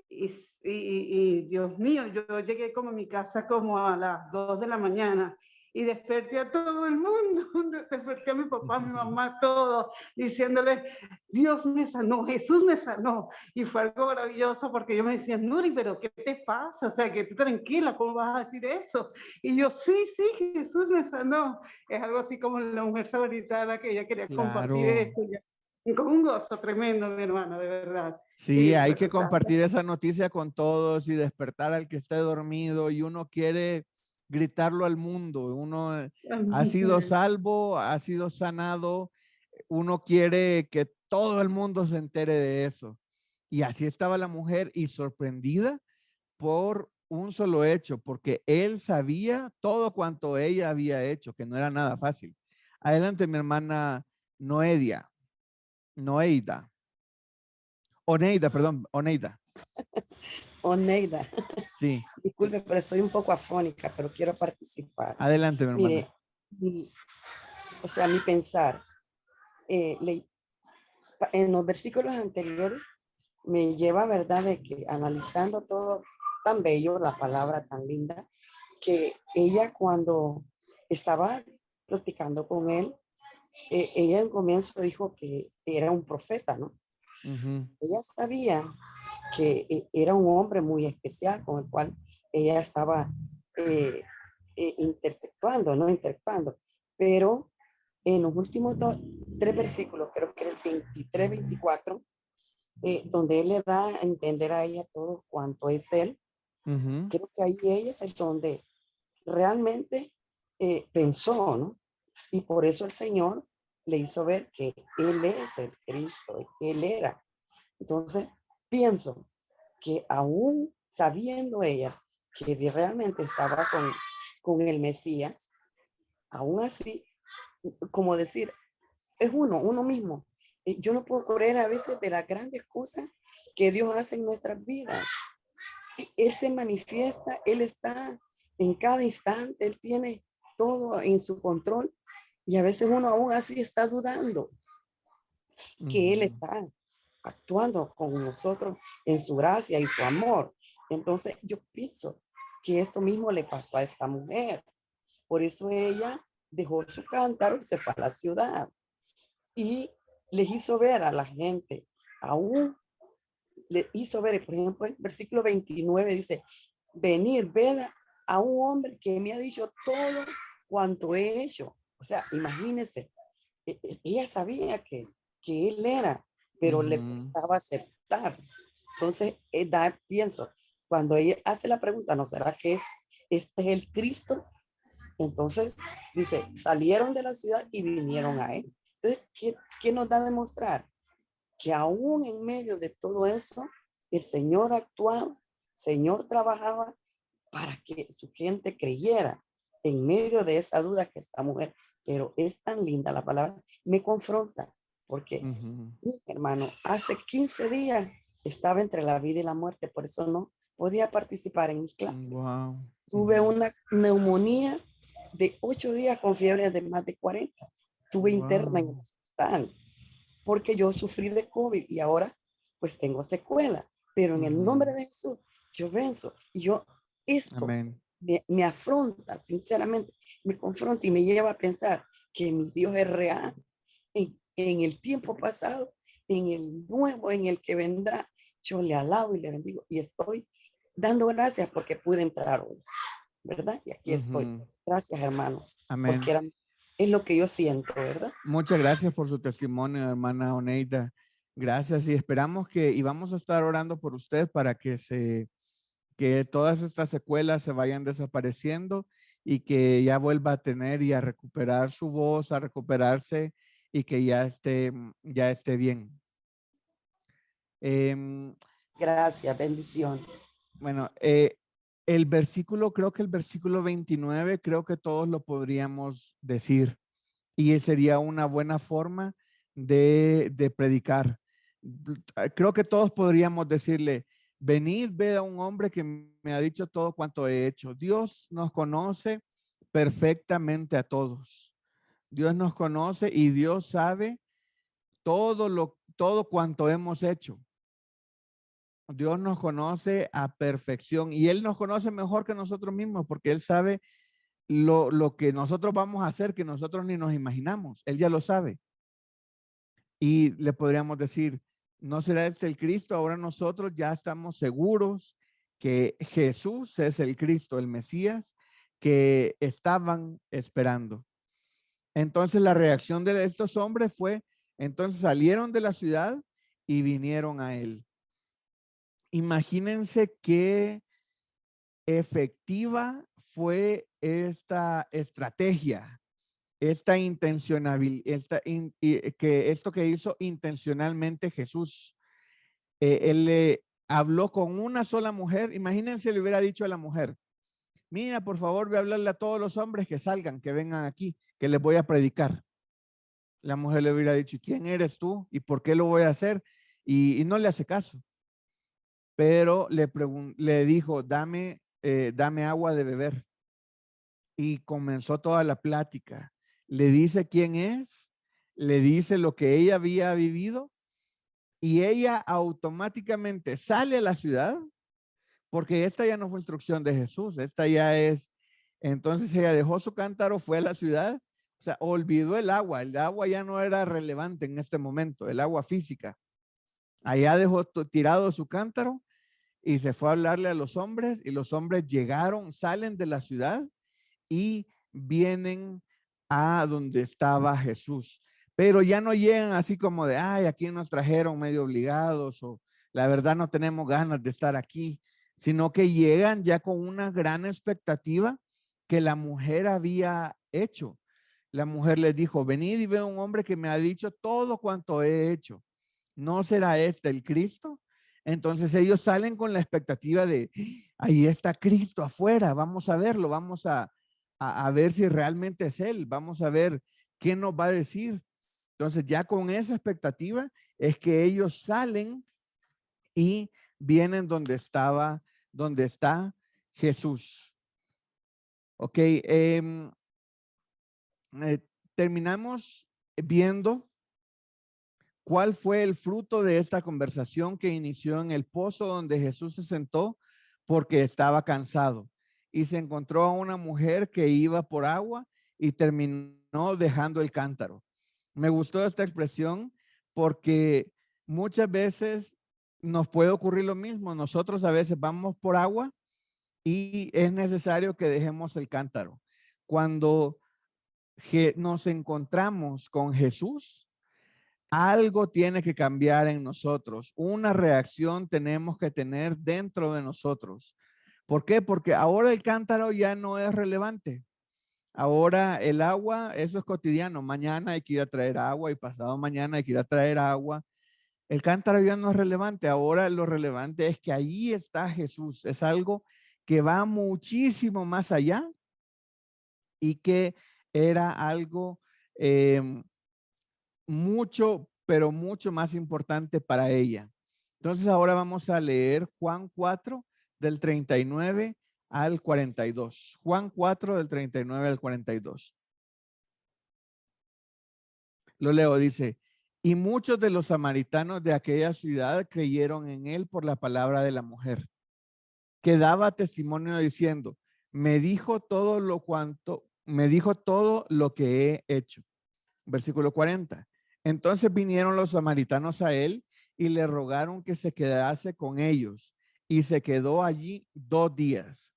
Y Dios mío, yo llegué como a mi casa como a las 2 de la mañana y desperté a todo el mundo, desperté a mi papá, a mi mamá, todo, diciéndole, Dios me sanó, Jesús me sanó. Y fue algo maravilloso porque yo me decía, Nuri, pero ¿qué te pasa? O sea, que tú tranquila, ¿cómo vas a decir eso? Y yo, sí, Jesús me sanó. Es algo así como la mujer samaritana que ella quería compartir Claro. eso. Con un gozo tremendo, mi hermana, de verdad. Sí, Y hay pues, que compartir esa noticia con todos y despertar al que esté dormido y uno quiere gritarlo al mundo. Uno ha sido salvo, ha sido sanado. Uno quiere que todo el mundo se entere de eso. Y así estaba la mujer y sorprendida por un solo hecho, porque él sabía todo cuanto ella había hecho, que no era nada fácil. Adelante, mi hermana Noeida. Oneida, perdón, Oneida. Oneida. Sí. Disculpe, pero estoy un poco afónica, pero quiero participar. Adelante, mi hermana. Mire, o sea, mi pensar, en los versículos anteriores me lleva, ¿verdad?, de que analizando todo tan bello, la palabra tan linda, que ella cuando estaba platicando con él, ella en comienzo dijo que era un profeta, ¿no? Ella sabía que era un hombre muy especial con el cual ella estaba interactuando, ¿no? Interactuando. Pero en los últimos tres versículos, creo que era el 23, 24, donde él le da a entender a ella todo cuanto es él, creo que ahí ella es donde realmente pensó, ¿no? Y por eso el Señor le hizo ver que Él es el Cristo, Él era. Entonces, pienso que aún sabiendo ella que realmente estaba con el Mesías, aún así, como decir, es uno mismo. Yo no puedo creer a veces de las grandes cosas que Dios hace en nuestras vidas. Él se manifiesta, Él está en cada instante, Él tiene todo en su control y a veces uno aún así está dudando que Él está actuando con nosotros en su gracia y su amor. Entonces yo pienso que esto mismo le pasó a esta mujer. Por eso ella dejó su cántaro y se fue a la ciudad y les hizo ver a la gente, aún le hizo ver, por ejemplo, el versículo 29 dice, venir, ved a un hombre que me ha dicho todo cuanto he hecho. O sea, imagínense, ella sabía que él era, pero le costaba aceptar. Entonces, pienso, cuando ella hace la pregunta, ¿no será que este es el Cristo? Entonces, dice, salieron de la ciudad y vinieron a él. Entonces, ¿qué nos da a demostrar? Que aún en medio de todo eso, el Señor actuaba, el Señor trabajaba para que su gente creyera en medio de esa duda que esta mujer, pero es tan linda la palabra, me confronta, porque mi hermano, hace 15 días estaba entre la vida y la muerte, por eso no podía participar en mis clases. Tuve una neumonía de 8 días con fiebre de más de 40. Tuve interna en el hospital porque yo sufrí de COVID y ahora pues tengo secuela, pero en el nombre de Jesús yo venzo. Y yo esto me afronta, sinceramente, me confronta y me lleva a pensar que mi Dios es real en el tiempo pasado, en el nuevo, en el que vendrá. Yo le alabo y le bendigo y estoy dando gracias porque pude entrar hoy, ¿verdad? Y aquí estoy. Gracias, hermano. Amén. Porque es lo que yo siento, ¿verdad? Muchas gracias por su testimonio, hermana Oneida. Gracias y esperamos y vamos a estar orando por usted para que todas estas secuelas se vayan desapareciendo y que ya vuelva a tener y a recuperar su voz, a recuperarse y que ya esté bien. Gracias, bendiciones. Bueno, creo que el versículo 29, creo que todos lo podríamos decir y sería una buena forma de predicar. Creo que todos podríamos decirle, venid, ved a un hombre que me ha dicho todo cuanto he hecho. Dios nos conoce perfectamente a todos. Dios nos conoce y Dios sabe todo cuanto hemos hecho. Dios nos conoce a perfección y Él nos conoce mejor que nosotros mismos porque Él sabe lo que nosotros vamos a hacer, que nosotros ni nos imaginamos. Él ya lo sabe. Y le podríamos decir, ¿no será este el Cristo? Ahora nosotros ya estamos seguros que Jesús es el Cristo, el Mesías, que estaban esperando. Entonces la reacción de estos hombres fue, entonces salieron de la ciudad y vinieron a él. Imagínense qué efectiva fue esta estrategia, esta intencionalidad, que esto que hizo intencionalmente Jesús. Él le habló con una sola mujer. Imagínense, le hubiera dicho a la mujer, mira, por favor, ve a hablarle a todos los hombres que salgan, que vengan aquí, que les voy a predicar. La mujer le hubiera dicho, ¿quién eres tú? ¿Y por qué lo voy a hacer? Y no le hace caso. Pero le dijo, dame agua de beber. Y comenzó toda la plática. Le dice quién es, le dice lo que ella había vivido, y ella automáticamente sale a la ciudad, porque esta ya no fue instrucción de Jesús, esta ya es, entonces ella dejó su cántaro, fue a la ciudad, o sea, olvidó el agua ya no era relevante en este momento, el agua física. Allá dejó tirado su cántaro y se fue a hablarle a los hombres, y los hombres llegaron, salen de la ciudad y vienen a donde estaba Jesús. Pero ya no llegan así como de, ay, aquí nos trajeron medio obligados, o la verdad no tenemos ganas de estar aquí, sino que llegan ya con una gran expectativa que la mujer había hecho. La mujer les dijo, venid y ve un hombre que me ha dicho todo cuanto he hecho. ¿No será este el Cristo? Entonces ellos salen con la expectativa de, ahí está Cristo afuera, vamos a verlo, vamos a ver si realmente es él, vamos a ver qué nos va a decir. Entonces ya con esa expectativa es que ellos salen y vienen donde está Jesús. Ok, terminamos viendo cuál fue el fruto de esta conversación que inició en el pozo donde Jesús se sentó porque estaba cansado y se encontró a una mujer que iba por agua y terminó dejando el cántaro. Me gustó esta expresión porque muchas veces nos puede ocurrir lo mismo. Nosotros a veces vamos por agua y es necesario que dejemos el cántaro. Cuando nos encontramos con Jesús, algo tiene que cambiar en nosotros. Una reacción tenemos que tener dentro de nosotros. ¿Por qué? Porque ahora el cántaro ya no es relevante. Ahora el agua, eso es cotidiano. Mañana hay que ir a traer agua y pasado mañana hay que ir a traer agua. El cántaro ya no es relevante. Ahora lo relevante es que ahí está Jesús. Es algo que va muchísimo más allá y que era algo mucho, pero mucho más importante para ella. Entonces ahora vamos a leer Juan 4 del 39 al 42. Juan 4 del 39 al 42. Lo leo, dice, y muchos de los samaritanos de aquella ciudad creyeron en él por la palabra de la mujer, que daba testimonio diciendo, me dijo todo lo que he hecho. Versículo 40. Entonces vinieron los samaritanos a él y le rogaron que se quedase con ellos, y se quedó allí 2 días.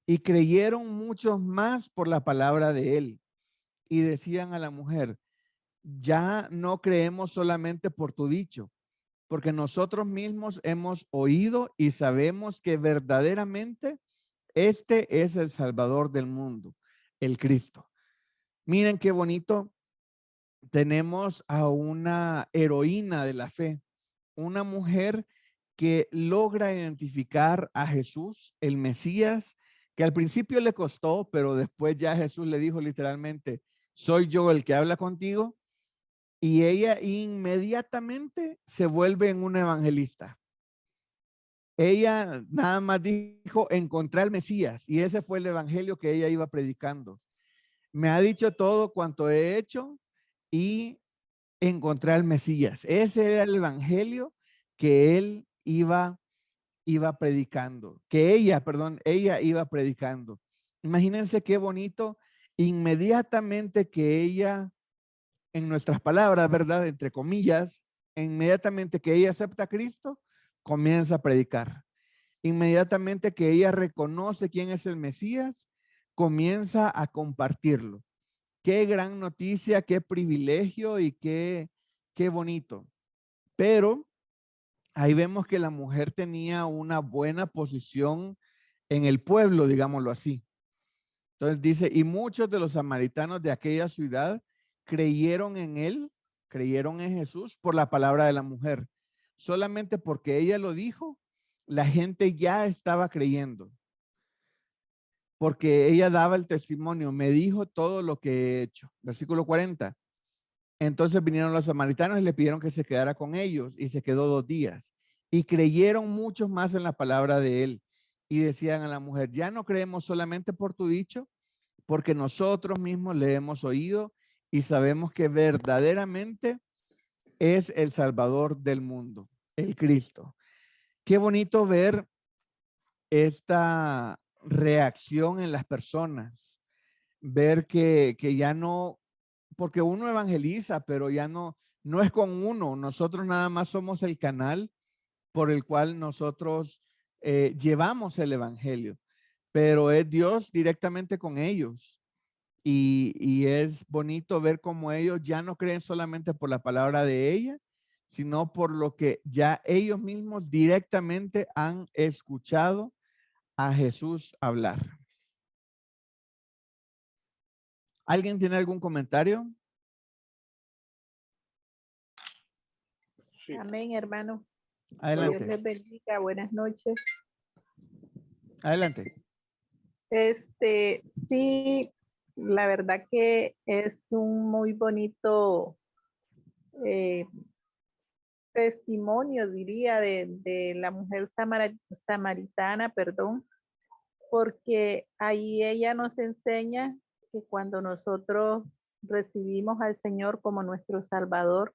Y creyeron muchos más por la palabra de él, y decían a la mujer, ya no creemos solamente por tu dicho, porque nosotros mismos hemos oído y sabemos que verdaderamente este es el Salvador del mundo, el Cristo. Miren qué bonito. Tenemos a una heroína de la fe, una mujer que logra identificar a Jesús, el Mesías, que al principio le costó, pero después ya Jesús le dijo literalmente, soy yo el que habla contigo, y ella inmediatamente se vuelve en una evangelista. Ella nada más dijo, encontré al Mesías, y ese fue el evangelio que ella iba predicando. Me ha dicho todo cuanto he hecho, y encontré al Mesías. Ese era el evangelio que él iba predicando, ella iba predicando. Imagínense qué bonito, inmediatamente que ella, en nuestras palabras, ¿verdad? Entre comillas, inmediatamente que ella acepta a Cristo, comienza a predicar. Inmediatamente que ella reconoce quién es el Mesías, comienza a compartirlo. Qué gran noticia, qué privilegio y qué bonito. Pero ahí vemos que la mujer tenía una buena posición en el pueblo, digámoslo así. Entonces dice, y muchos de los samaritanos de aquella ciudad creyeron en él, creyeron en Jesús por la palabra de la mujer. Solamente porque ella lo dijo, la gente ya estaba creyendo. Porque ella daba el testimonio, me dijo todo lo que he hecho. Versículo 40. Entonces vinieron los samaritanos y le pidieron que se quedara con ellos y se quedó 2 días. Y creyeron muchos más en la palabra de él. Y decían a la mujer, ya no creemos solamente por tu dicho, porque nosotros mismos le hemos oído y sabemos que verdaderamente es el Salvador del mundo, el Cristo. Qué bonito ver esta reacción en las personas, ver que ya no, porque uno evangeliza, pero ya no es con uno, nosotros nada más somos el canal por el cual nosotros llevamos el evangelio, pero es Dios directamente con ellos. Y es bonito ver cómo ellos ya no creen solamente por la palabra de ella, sino por lo que ya ellos mismos directamente han escuchado a Jesús hablar. ¿Alguien tiene algún comentario? Sí. Amén, hermano. Adelante. Dios les bendiga. Buenas noches. Adelante. Sí, la verdad que es un muy bonito testimonio, diría, de la mujer samaritana, perdón, porque ahí ella nos enseña que cuando nosotros recibimos al Señor como nuestro Salvador,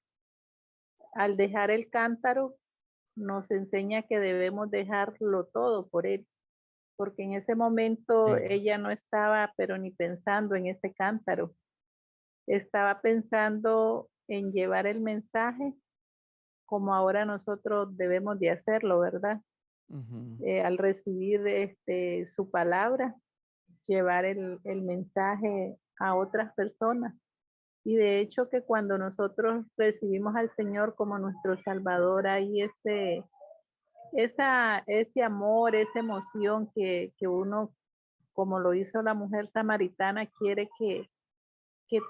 al dejar el cántaro, nos enseña que debemos dejarlo todo por Él, porque en ese momento Sí. ella no estaba, pero ni pensando en ese cántaro, estaba pensando en llevar el mensaje como ahora nosotros debemos de hacerlo, ¿verdad? Al recibir su palabra, llevar el mensaje a otras personas. Y de hecho que cuando nosotros recibimos al Señor como nuestro Salvador, hay ese amor, esa emoción que uno, como lo hizo la mujer samaritana, quiere que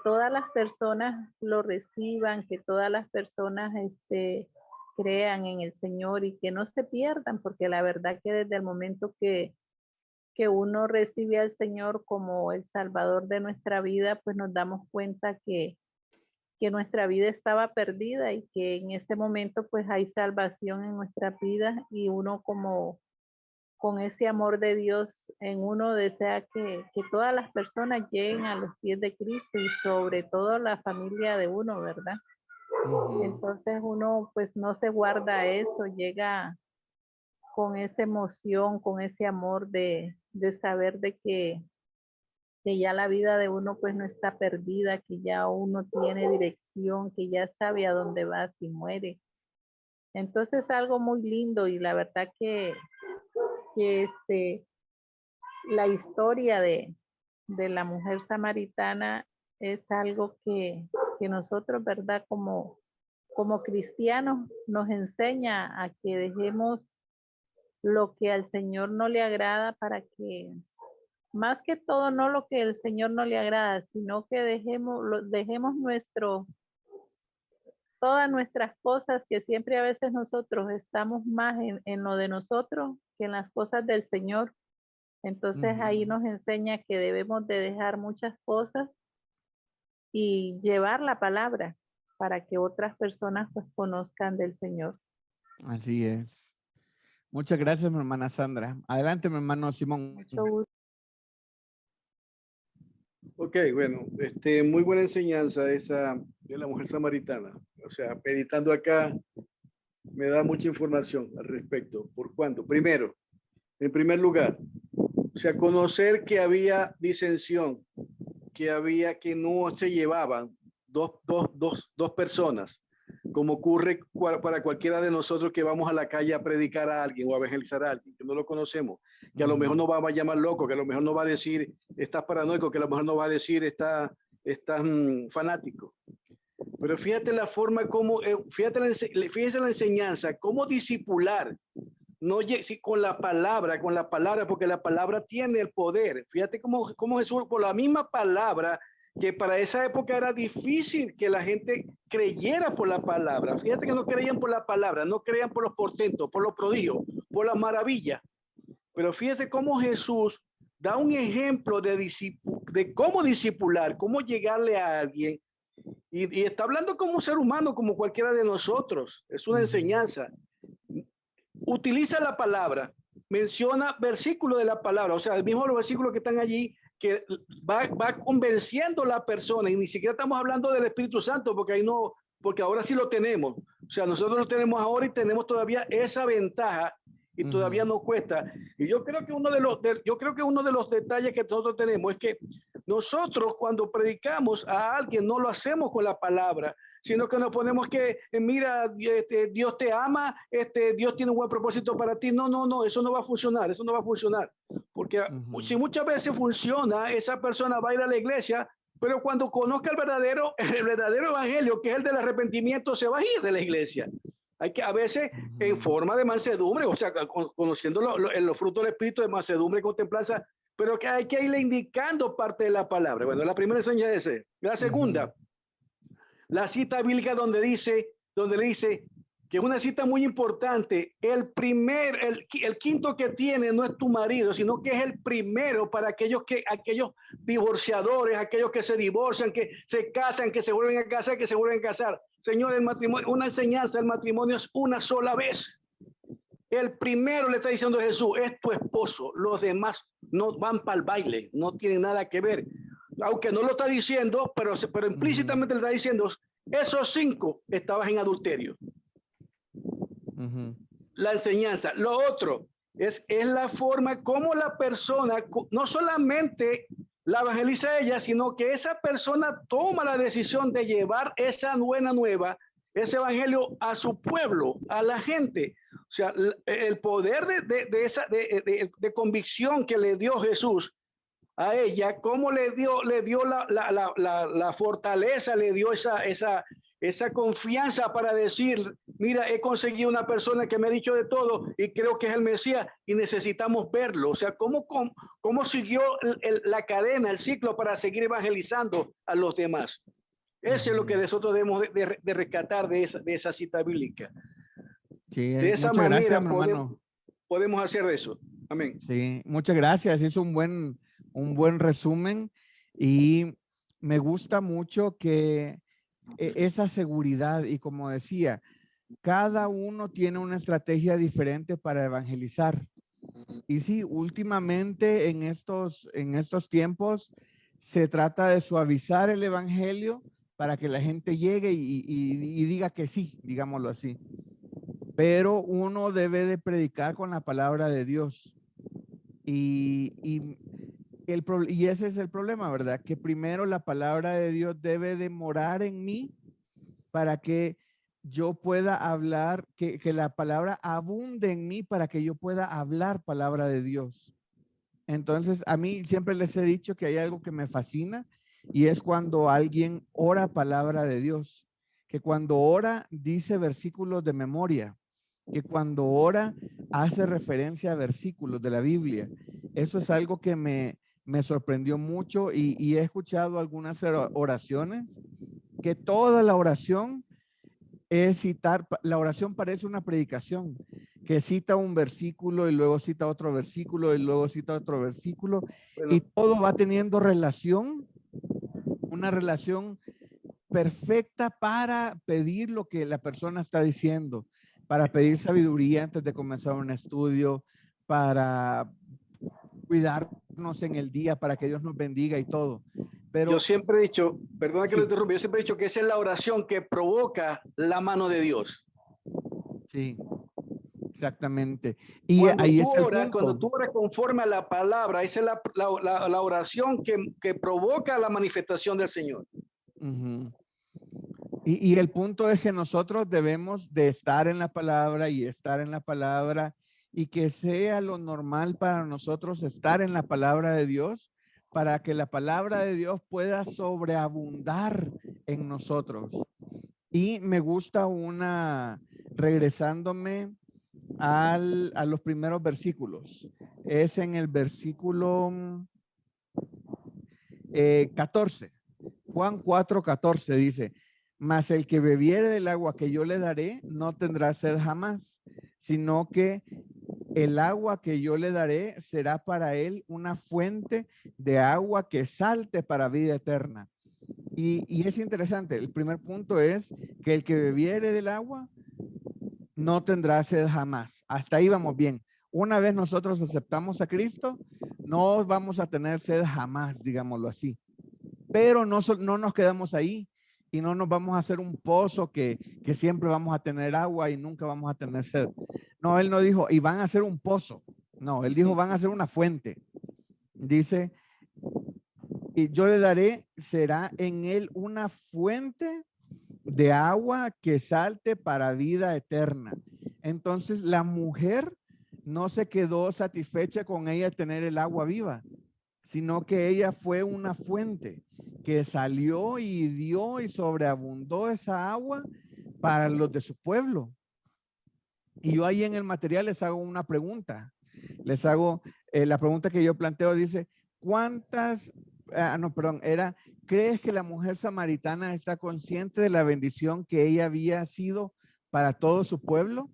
todas las personas lo reciban, que todas las personas crean en el Señor y que no se pierdan, porque la verdad que desde el momento que uno recibe al Señor como el Salvador de nuestra vida, pues nos damos cuenta que nuestra vida estaba perdida y que en ese momento pues hay salvación en nuestra vida y uno como con ese amor de Dios en uno desea que todas las personas lleguen a los pies de Cristo y sobre todo la familia de uno, ¿verdad? Entonces uno pues no se guarda eso, llega con esa emoción, con ese amor de saber de que ya la vida de uno pues no está perdida, que ya uno tiene dirección, que ya sabe a dónde va si muere. Entonces algo muy lindo y la verdad que la historia de la mujer samaritana es algo que nosotros, ¿verdad? Como cristianos nos enseña a que dejemos lo que al Señor no le agrada para que, más que todo, no lo que el Señor no le agrada, sino que dejemos todas nuestras cosas, que siempre a veces nosotros estamos más en lo de nosotros que en las cosas del Señor. Entonces ahí nos enseña que debemos de dejar muchas cosas y llevar la palabra para que otras personas pues conozcan del Señor. Así es. Muchas gracias, mi hermana Sandra. Adelante, mi hermano Simón. Mucho gusto. Ok, bueno, muy buena enseñanza esa de la mujer samaritana. O sea, meditando acá me da mucha información al respecto. ¿Por cuánto? Primero, en primer lugar, O sea, conocer que había disensión, que no se llevaban dos personas, como ocurre para cualquiera de nosotros que vamos a la calle a predicar a alguien o a evangelizar a alguien, que no lo conocemos, que a lo mejor no va a llamar loco, que a lo mejor no va a decir estás paranoico, que a lo mejor no va a decir estás fanático. Pero fíjate la forma como, fíjate la enseñanza, cómo discipular, no si con la palabra, porque la palabra tiene el poder. Fíjate cómo Jesús, por la misma palabra, que para esa época era difícil que la gente creyera por la palabra. Fíjate que no creían por la palabra, no creían por los portentos, por los prodigios, por las maravillas. Pero fíjese cómo Jesús da un ejemplo de cómo discipular, cómo llegarle a alguien. Y está hablando como un ser humano, como cualquiera de nosotros. Es una enseñanza. Utiliza la palabra, menciona versículos de la palabra, o sea, el mismo los versículos que están allí, que va convenciendo a la persona, y ni siquiera estamos hablando del Espíritu Santo, porque ahí no, porque ahora sí lo tenemos. O sea, nosotros lo tenemos ahora y tenemos todavía esa ventaja, y todavía no cuesta. Y yo creo que uno de los detalles que nosotros tenemos es que nosotros cuando predicamos a alguien no lo hacemos con la palabra, sino que nos ponemos que, mira, Dios te ama, Dios tiene un buen propósito para ti. No, eso no va a funcionar, porque si muchas veces funciona, esa persona va a ir a la iglesia, pero cuando conozca el verdadero evangelio, que es el del arrepentimiento, se va a ir de la iglesia. Hay que a veces en forma de mansedumbre, o sea, conociendo los frutos del espíritu de mansedumbre y contemplanza, pero que hay que irle indicando parte de la palabra. Bueno, la primera enseñanza es esa. La segunda, la cita bíblica donde le dice que es una cita muy importante. El quinto que tiene no es tu marido, sino que es el primero para aquellos divorciadores, aquellos que se divorcian, que se casan, que se vuelven a casar, que se vuelven a casar. Señor, el matrimonio, una enseñanza, el matrimonio es una sola vez. El primero, le está diciendo Jesús, es tu esposo. Los demás no van para el baile, no tienen nada que ver. Aunque no lo está diciendo, pero implícitamente le está diciendo, esos 5 estabas en adulterio. La enseñanza. Lo otro es la forma como la persona no solamente la evangeliza a ella, sino que esa persona toma la decisión de llevar esa buena nueva, ese evangelio a su pueblo, a la gente. O sea, el poder de convicción que le dio Jesús a ella, cómo le dio la fortaleza, le dio esa confianza para decir, mira, he conseguido una persona que me ha dicho de todo y creo que es el Mesías y necesitamos verlo. O sea, cómo siguió la cadena, el ciclo para seguir evangelizando a los demás. Eso es lo que nosotros debemos de rescatar de esa cita bíblica. Sí, de esa manera gracias, podemos hacer eso. Amén. Sí, muchas gracias. Hizo un buen resumen y me gusta mucho que esa seguridad, y como decía, cada uno tiene una estrategia diferente para evangelizar. Y sí, últimamente en estos tiempos se trata de suavizar el evangelio para que la gente llegue y diga que sí, digámoslo así. Pero uno debe de predicar con la palabra de Dios. Y ese es el problema, ¿verdad? Que primero la palabra de Dios debe de morar en mí para que yo pueda hablar, que la palabra abunde en mí para que yo pueda hablar palabra de Dios. Entonces, a mí siempre les he dicho que hay algo que me fascina y es cuando alguien ora palabra de Dios, que cuando ora dice versículos de memoria, que cuando ora hace referencia a versículos de la Biblia. Eso es algo que me sorprendió mucho y he escuchado algunas oraciones que toda la oración es citar, la oración parece una predicación, que cita un versículo y luego cita otro versículo y luego cita otro versículo, y todo va teniendo una relación perfecta para pedir lo que la persona está diciendo, para pedir sabiduría antes de comenzar un estudio, para cuidarnos en el día, para que Dios nos bendiga y todo. Pero yo siempre he dicho, perdona que lo interrumpa, yo siempre he dicho que esa es la oración que provoca la mano de Dios. Sí, Exactamente. Y Cuando ahí tú está el oras, cuando punto. tú oras conforme a la palabra, esa es la oración que provoca la manifestación del Señor. Ujú. Y el punto es que nosotros debemos de estar en la palabra y estar en la palabra y que sea lo normal para nosotros estar en la palabra de Dios para que la palabra de Dios pueda sobreabundar en nosotros. Y me gusta regresándome a los primeros versículos. Es en el versículo 14. Juan 4:14 dice, mas el que bebiere del agua que yo le daré no tendrá sed jamás, sino que el agua que yo le daré será para él una fuente de agua que salte para vida eterna. Y es interesante, el primer punto es que el que bebiere del agua no tendrá sed jamás. Hasta ahí vamos bien. Una vez nosotros aceptamos a Cristo, no vamos a tener sed jamás, digámoslo así. Pero no nos quedamos ahí y no nos vamos a hacer un pozo que siempre vamos a tener agua y nunca vamos a tener sed. No, él no dijo, y van a hacer un pozo. No, él dijo, van a hacer una fuente. Dice, y yo le daré, será en él una fuente de agua que salte para vida eterna. Entonces la mujer no se quedó satisfecha con ella tener el agua viva, sino que ella fue una fuente que salió y dio y sobreabundó esa agua para los de su pueblo. Y yo ahí en el material les hago una pregunta. Les hago la pregunta que yo planteo, dice, ¿cuántas, ¿crees que la mujer samaritana está consciente de la bendición que ella había sido para todo su pueblo?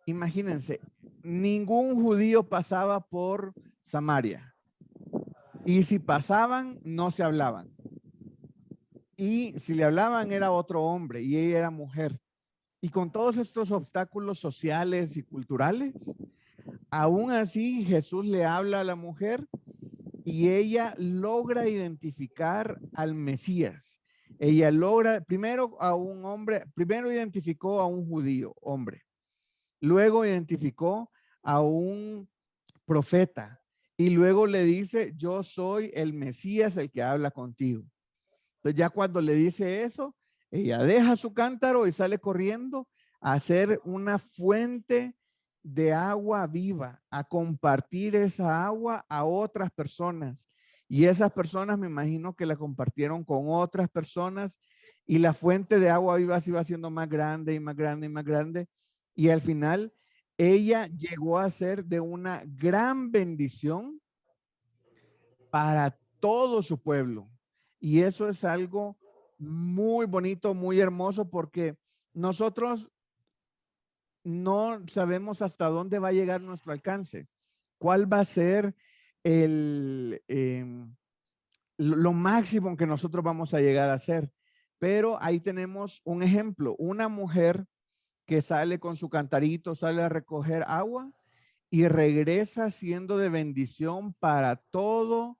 Imagínense, ningún judío pasaba por Samaria. Y si pasaban, no se hablaban. Y si le hablaban, era otro hombre y ella era mujer. Y con todos estos obstáculos sociales y culturales, aún así Jesús le habla a la mujer y ella logra identificar al Mesías. Ella logra, primero identificó a un judío, hombre. Luego identificó a un profeta. Y luego le dice, yo soy el Mesías, el que habla contigo. Entonces ya cuando le dice eso, ella deja su cántaro y sale corriendo a hacer una fuente de agua viva, a compartir esa agua a otras personas. Y esas personas me imagino que la compartieron con otras personas y la fuente de agua viva se iba haciendo más grande y más grande y más grande. Y al final ella llegó a ser de una gran bendición para todo su pueblo. Y eso es algo muy bonito, muy hermoso, porque nosotros no sabemos hasta dónde va a llegar nuestro alcance. ¿Cuál va a ser lo máximo que nosotros vamos a llegar a hacer? Pero ahí tenemos un ejemplo, una mujer que sale con su cantarito, sale a recoger agua y regresa siendo de bendición para todo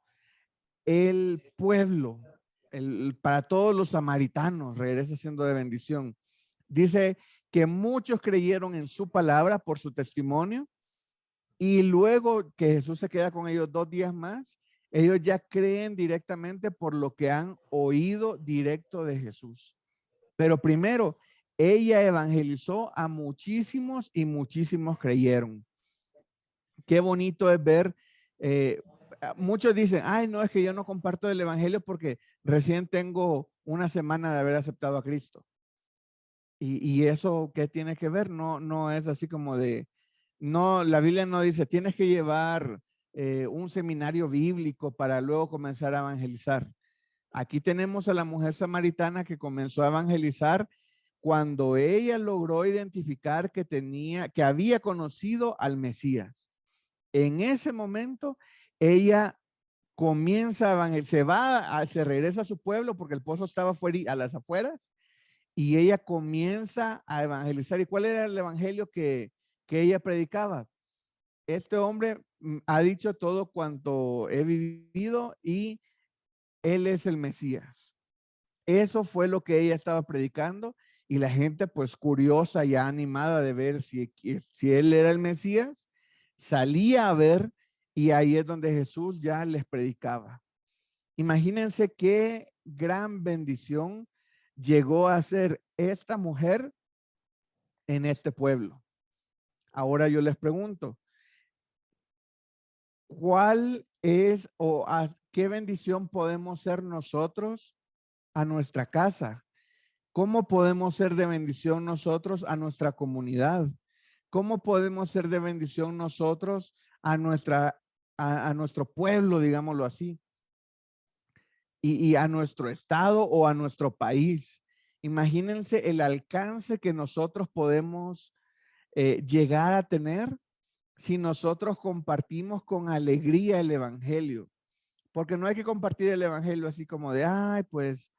el pueblo, para todos los samaritanos, regresa siendo de bendición. Dice que muchos creyeron en su palabra por su testimonio y luego que Jesús se queda con ellos 2 días más, ellos ya creen directamente por lo que han oído directo de Jesús. Pero primero, ella evangelizó a muchísimos y muchísimos creyeron. Qué bonito es ver, muchos dicen, ay, no, es que yo no comparto el evangelio porque recién tengo una semana de haber aceptado a Cristo. Y eso, ¿qué tiene que ver? No es así como no, la Biblia no dice, tienes que llevar un seminario bíblico para luego comenzar a evangelizar. Aquí tenemos a la mujer samaritana que comenzó a evangelizar cuando ella logró identificar que había conocido al Mesías. En ese momento, ella comienza a evangelizar, se regresa a su pueblo porque el pozo estaba a las afueras y ella comienza a evangelizar. ¿Y cuál era el evangelio que ella predicaba? Este hombre ha dicho todo cuanto he vivido y él es el Mesías. Eso fue lo que ella estaba predicando Y la gente pues curiosa, ya animada de ver si él era el Mesías, salía a ver y ahí es donde Jesús ya les predicaba. Imagínense qué gran bendición llegó a ser esta mujer en este pueblo. Ahora yo les pregunto, ¿cuál es o a qué bendición podemos ser nosotros a nuestra casa? ¿Cómo podemos ser de bendición nosotros a nuestra comunidad? ¿Cómo podemos ser de bendición nosotros a nuestro pueblo, digámoslo así? Y a nuestro estado o a nuestro país. Imagínense el alcance que nosotros podemos llegar a tener si nosotros compartimos con alegría el evangelio. Porque no hay que compartir el evangelio así como de, ay, pues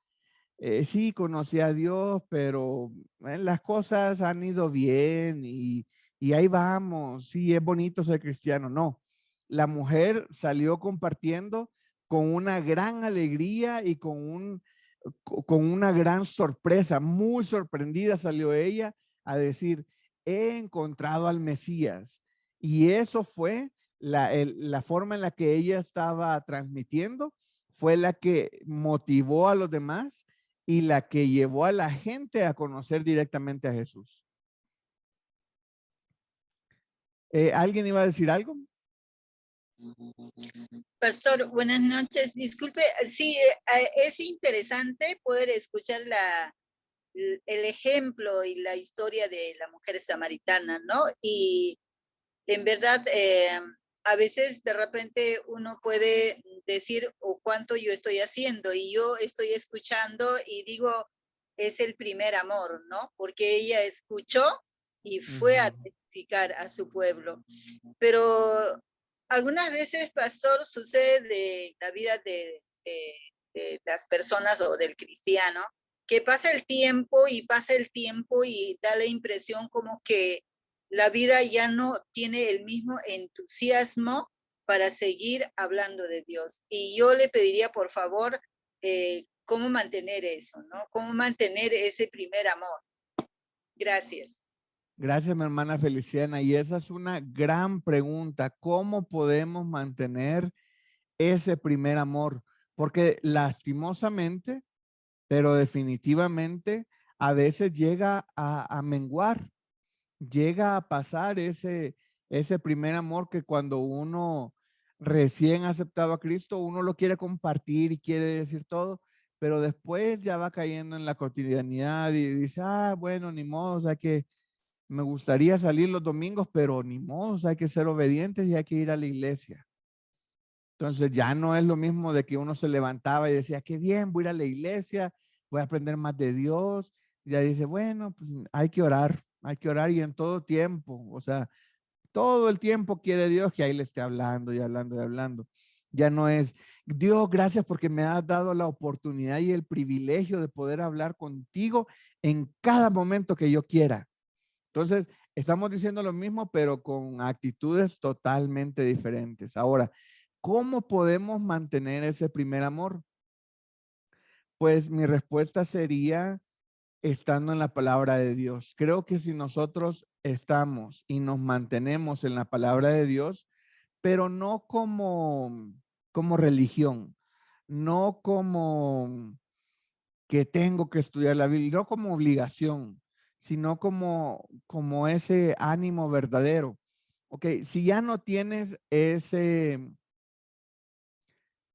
sí, conocí a Dios, pero las cosas han ido bien y ahí vamos. Sí, es bonito ser cristiano. No, la mujer salió compartiendo con una gran alegría y con una gran sorpresa. Muy sorprendida salió ella a decir, he encontrado al Mesías. Y eso fue la forma en la que ella estaba transmitiendo, fue la que motivó a los demás y la que llevó a la gente a conocer directamente a Jesús. ¿Alguien iba a decir algo? Pastor, buenas noches. Disculpe, sí, es interesante poder escuchar el ejemplo y la historia de la mujer samaritana, ¿no? Y en verdad, a veces de repente uno puede decir, o cuánto yo estoy haciendo, y yo estoy escuchando y digo, es el primer amor, ¿no? Porque ella escuchó y fue a testificar a su pueblo. Pero algunas veces, pastor, sucede de la vida de las personas o del cristiano, que pasa el tiempo y da la impresión como que la vida ya no tiene el mismo entusiasmo para seguir hablando de Dios. Y yo le pediría, por favor, cómo mantener eso, ¿no? Cómo mantener ese primer amor. Gracias. Gracias, mi hermana Feliciana. Y esa es una gran pregunta. ¿Cómo podemos mantener ese primer amor? Porque lastimosamente, pero definitivamente, a veces llega a menguar. Llega a pasar ese primer amor que cuando uno recién aceptado a Cristo, uno lo quiere compartir y quiere decir todo, pero después ya va cayendo en la cotidianidad y dice, ah, bueno, ni modo, o sea que me gustaría salir los domingos, pero ni modo, o sea, hay que ser obedientes y hay que ir a la iglesia. Entonces ya no es lo mismo de que uno se levantaba y decía, qué bien, voy a ir a la iglesia, voy a aprender más de Dios. Ya dice, bueno, pues hay que orar y en todo tiempo. O sea, todo el tiempo quiere Dios que ahí le esté hablando y hablando y hablando. Ya no es, Dios, gracias porque me has dado la oportunidad y el privilegio de poder hablar contigo en cada momento que yo quiera. Entonces, estamos diciendo lo mismo, pero con actitudes totalmente diferentes. Ahora, ¿cómo podemos mantener ese primer amor? Pues mi respuesta sería estando en la palabra de Dios. Creo que si nosotros estamos y nos mantenemos en la palabra de Dios, pero no como religión, no como que tengo que estudiar la Biblia, no como obligación, sino como ese ánimo verdadero. Ok, si ya no tienes ese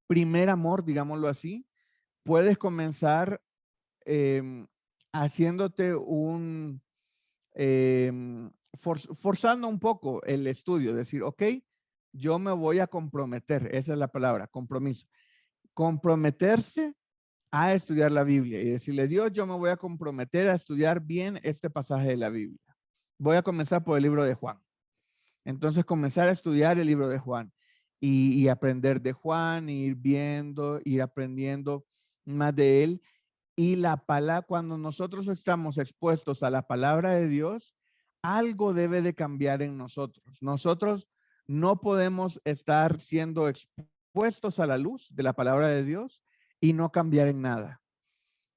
primer amor, digámoslo así, puedes comenzar haciéndote forzando un poco el estudio, decir, ok, yo me voy a comprometer, esa es la palabra, compromiso. Comprometerse a estudiar la Biblia y decirle, Dios, yo me voy a comprometer a estudiar bien este pasaje de la Biblia. Voy a comenzar por el libro de Juan. Entonces comenzar a estudiar el libro de Juan y aprender de Juan, ir viendo, ir aprendiendo más de él. Y la palabra, cuando nosotros estamos expuestos a la palabra de Dios, algo debe de cambiar en nosotros. Nosotros no podemos estar siendo expuestos a la luz de la palabra de Dios y no cambiar en nada.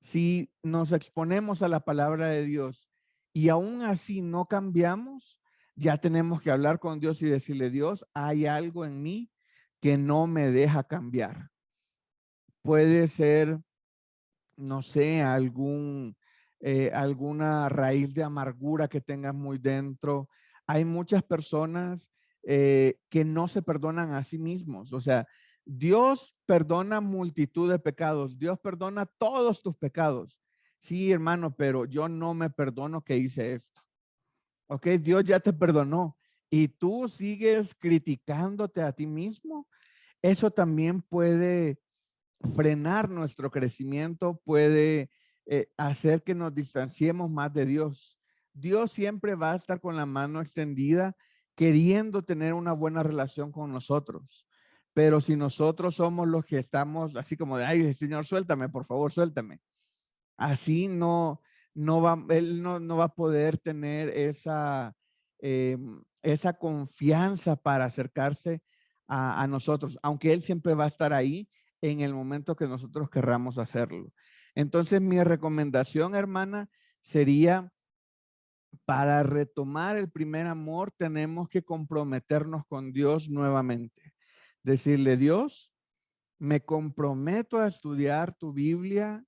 Si nos exponemos a la palabra de Dios y aún así no cambiamos, ya tenemos que hablar con Dios y decirle, Dios, hay algo en mí que no me deja cambiar. Puede ser, no sé, alguna raíz de amargura que tengas muy dentro. Hay muchas personas que no se perdonan a sí mismos. O sea, Dios perdona multitud de pecados. Dios perdona todos tus pecados. Sí, hermano, pero yo no me perdono que hice esto. Ok, Dios ya te perdonó y tú sigues criticándote a ti mismo. Eso también puede frenar nuestro crecimiento, puede hacer que nos distanciemos más de Dios. Dios siempre va a estar con la mano extendida queriendo tener una buena relación con nosotros. Pero si nosotros somos los que estamos así como de, ay, Señor, suéltame, por favor, suéltame. Así él no va a poder tener esa confianza para acercarse a nosotros, aunque Él siempre va a estar ahí en el momento que nosotros querramos hacerlo. Entonces, mi recomendación, hermana, sería para retomar el primer amor, tenemos que comprometernos con Dios nuevamente. Decirle, Dios, me comprometo a estudiar tu Biblia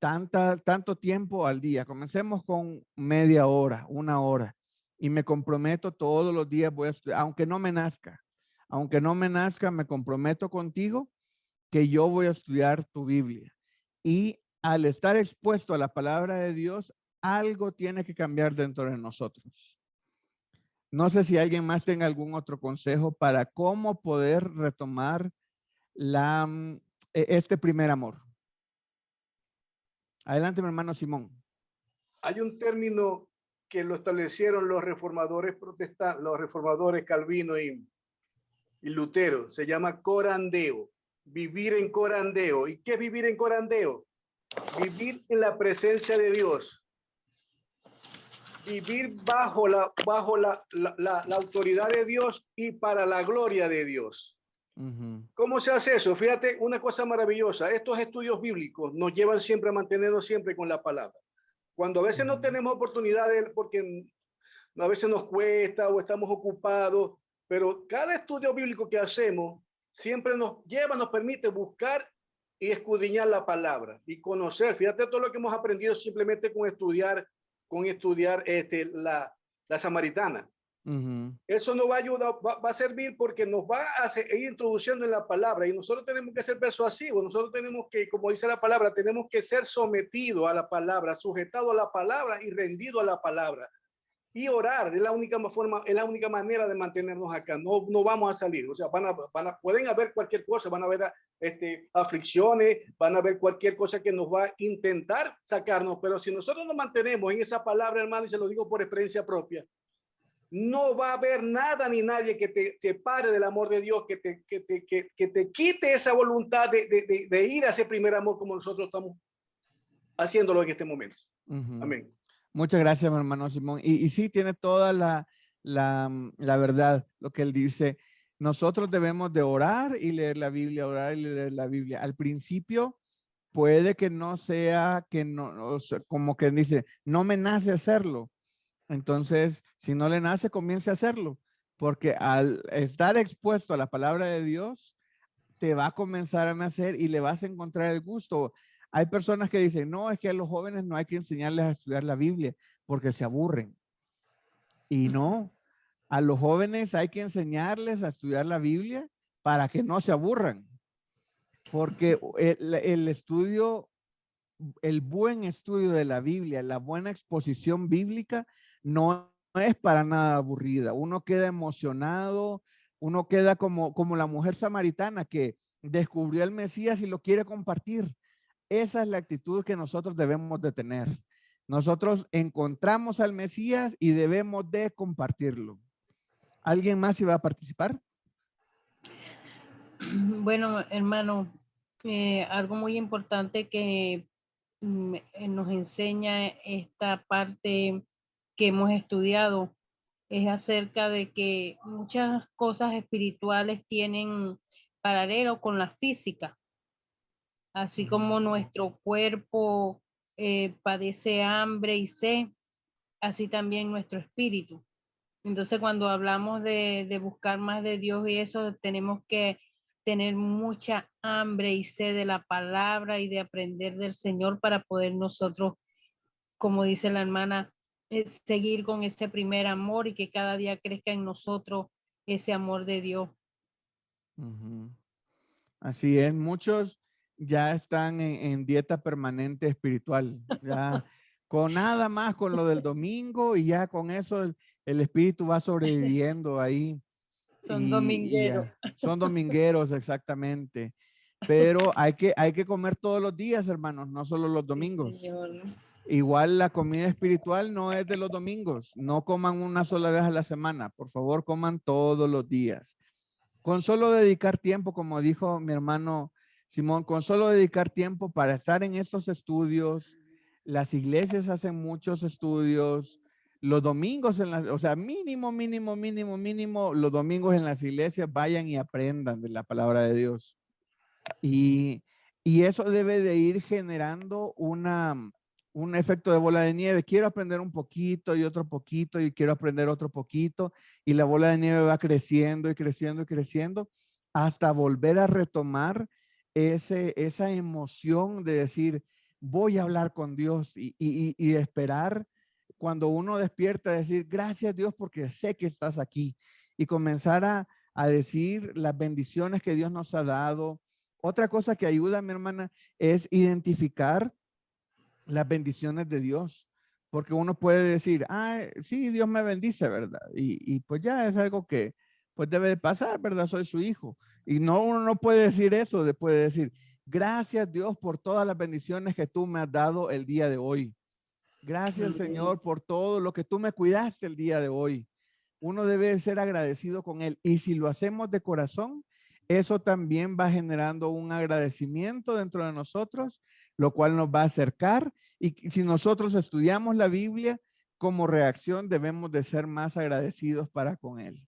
tanto tiempo al día. Comencemos con media hora, una hora. Y me comprometo todos los días, voy a estudiar, aunque no me nazca, me comprometo contigo que yo voy a estudiar tu Biblia. Y al estar expuesto a la palabra de Dios, algo tiene que cambiar dentro de nosotros. No sé si alguien más tenga algún otro consejo para cómo poder retomar este primer amor. Adelante, mi hermano Simón. Hay un término que lo establecieron los reformadores protestantes, los reformadores Calvino y Lutero. Se llama corandeo. Vivir en corandeo. ¿Y qué es vivir en corandeo? Vivir en la presencia de Dios. Vivir bajo la autoridad de Dios y para la gloria de Dios. ¿Cómo se hace eso? Fíjate, una cosa maravillosa. Estos estudios bíblicos nos llevan siempre a mantenernos siempre con la palabra. Cuando a veces no tenemos oportunidades porque a veces nos cuesta o estamos ocupados, pero cada estudio bíblico que hacemos siempre nos lleva, nos permite buscar y escudriñar la palabra y conocer. Fíjate todo lo que hemos aprendido simplemente con estudiar la samaritana. Eso nos va a ayudar, va a servir porque nos va a ir introduciendo en la palabra y nosotros tenemos que ser persuasivos, nosotros tenemos que, como dice la palabra, tenemos que ser sometidos a la palabra, sujetados a la palabra y rendidos a la palabra. Y orar es la única forma, es la única manera de mantenernos acá. No vamos a salir. O sea, pueden haber cualquier cosa, van a haber aflicciones, van a haber cualquier cosa que nos va a intentar sacarnos. Pero si nosotros nos mantenemos en esa palabra, hermano, y se lo digo por experiencia propia, no va a haber nada ni nadie que te separe del amor de Dios, que te quite esa voluntad de ir a ese primer amor como nosotros estamos haciéndolo en este momento. Amén. Muchas gracias, mi hermano Simón. Y sí, tiene toda la verdad lo que él dice. Nosotros debemos de orar y leer la Biblia, orar y leer la Biblia. Al principio puede que no sea, o sea, como que dice, no me nace hacerlo. Entonces, si no le nace, comience a hacerlo. Porque al estar expuesto a la palabra de Dios, te va a comenzar a nacer y le vas a encontrar el gusto. Hay personas que dicen, no, es que a los jóvenes no hay que enseñarles a estudiar la Biblia porque se aburren. Y no, a los jóvenes hay que enseñarles a estudiar la Biblia para que no se aburran. Porque el buen estudio de la Biblia, la buena exposición bíblica no es para nada aburrida. Uno queda emocionado, uno queda como la mujer samaritana que descubrió al Mesías y lo quiere compartir. Esa es la actitud que nosotros debemos de tener. Nosotros encontramos al Mesías y debemos de compartirlo. ¿Alguien más iba a participar? Bueno, hermano, algo muy importante que nos enseña esta parte que hemos estudiado es acerca de que muchas cosas espirituales tienen paralelo con la física. así como nuestro cuerpo padece hambre y sed, así también nuestro espíritu. Entonces, cuando hablamos de buscar más de Dios y eso, tenemos que tener mucha hambre y sed de la palabra y de aprender del Señor para poder nosotros, como dice la hermana, seguir con ese primer amor y que cada día crezca en nosotros ese amor de Dios. Ujú. Así es, muchos ya están en dieta permanente espiritual, ya con nada más con lo del domingo y ya con eso el espíritu va sobreviviendo ahí. Son domingueros. Son domingueros, exactamente. Pero hay que comer todos los días, hermanos, no solo los domingos. Señor. Igual la comida espiritual no es de los domingos. No coman una sola vez a la semana. Por favor, coman todos los días. Con solo dedicar tiempo, como dijo mi hermano Simón, con solo dedicar tiempo para estar en estos estudios, las iglesias hacen muchos estudios, los domingos, o sea, mínimo, los domingos en las iglesias vayan y aprendan de la palabra de Dios. Y eso debe de ir generando un efecto de bola de nieve. Quiero aprender un poquito y otro poquito y quiero aprender otro poquito y la bola de nieve va creciendo y creciendo y creciendo hasta volver a retomar esa emoción de decir, voy a hablar con Dios y esperar cuando uno despierta, decir, gracias Dios porque sé que estás aquí y comenzar a decir las bendiciones que Dios nos ha dado. Otra cosa que ayuda, mi hermana, es identificar las bendiciones de Dios, porque uno puede decir, sí, Dios me bendice, ¿verdad? Y pues ya es algo que pues debe de pasar, ¿verdad? Soy su hijo. Y no, uno no puede decir eso, puede decir, gracias Dios por todas las bendiciones que tú me has dado el día de hoy. Gracias Señor por todo lo que tú me cuidaste el día de hoy. Uno debe ser agradecido con él. Y si lo hacemos de corazón, eso también va generando un agradecimiento dentro de nosotros, lo cual nos va a acercar. Y si nosotros estudiamos la Biblia, como reacción debemos de ser más agradecidos para con él.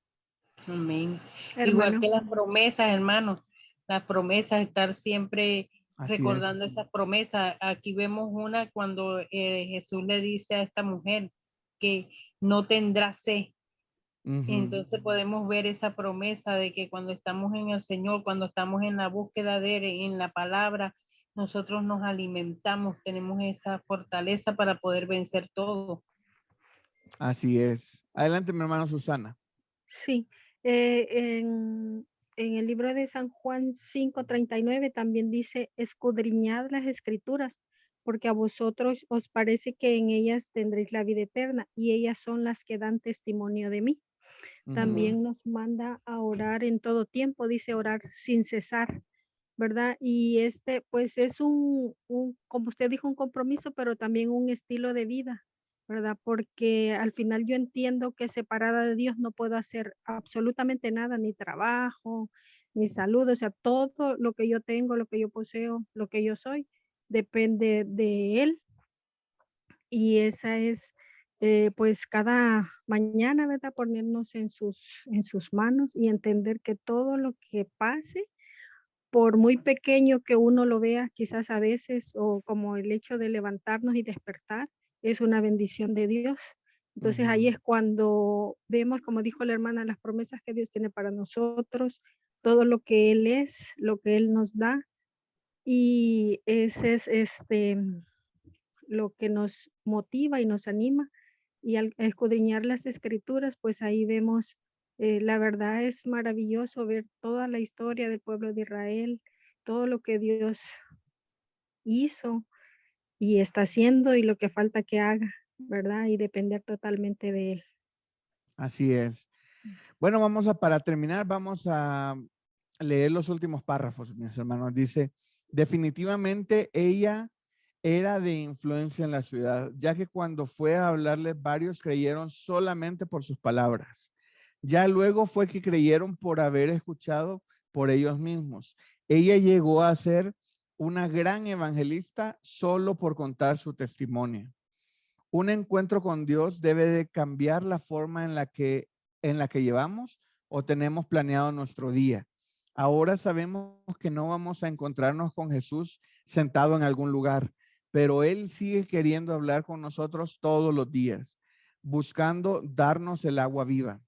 Amén. Hermano. Igual que las promesas, hermanos. Las promesas, estar siempre Así recordando es. esas promesas. Aquí vemos una cuando Jesús le dice a esta mujer que no tendrá sed. Entonces podemos ver esa promesa de que cuando estamos en el Señor, cuando estamos en la búsqueda de Él, en la palabra, nosotros nos alimentamos, tenemos esa fortaleza para poder vencer todo. Así es. Adelante, mi hermana Susana. Sí, en el libro de San Juan 5:39 también dice, escudriñad las escrituras, porque a vosotros os parece que en ellas tendréis la vida eterna, y ellas son las que dan testimonio de mí. También nos manda a orar en todo tiempo, dice orar sin cesar, ¿verdad? Y pues es como usted dijo, un compromiso, pero también un estilo de vida, ¿verdad? Porque al final yo entiendo que separada de Dios no puedo hacer absolutamente nada, ni trabajo, ni salud, o sea, todo lo que yo tengo, lo que yo poseo, lo que yo soy, depende de Él. Y esa es, pues cada mañana, ¿verdad? Ponernos en sus manos y entender que todo lo que pase, por muy pequeño que uno lo vea, quizás a veces, o como el hecho de levantarnos y despertar, es una bendición de Dios. Entonces ahí es cuando vemos, como dijo la hermana, las promesas que Dios tiene para nosotros, todo lo que Él es, lo que Él nos da, y ese es lo que nos motiva y nos anima. Y al escudriñar las escrituras, pues ahí vemos, la verdad es maravilloso ver toda la historia del pueblo de Israel, todo lo que Dios hizo y está haciendo y lo que falta que haga, ¿verdad? Y depender totalmente de Él. Así es. Bueno, para terminar, vamos a leer los últimos párrafos, mis hermanos. Dice, definitivamente ella era de influencia en la ciudad, ya que cuando fue a hablarles, varios creyeron solamente por sus palabras. Ya luego fue que creyeron por haber escuchado por ellos mismos. Ella llegó a ser una gran evangelista solo por contar su testimonio. Un encuentro con Dios debe de cambiar la forma en la que llevamos o tenemos planeado nuestro día. Ahora sabemos que no vamos a encontrarnos con Jesús sentado en algún lugar, pero Él sigue queriendo hablar con nosotros todos los días, buscando darnos el agua viva.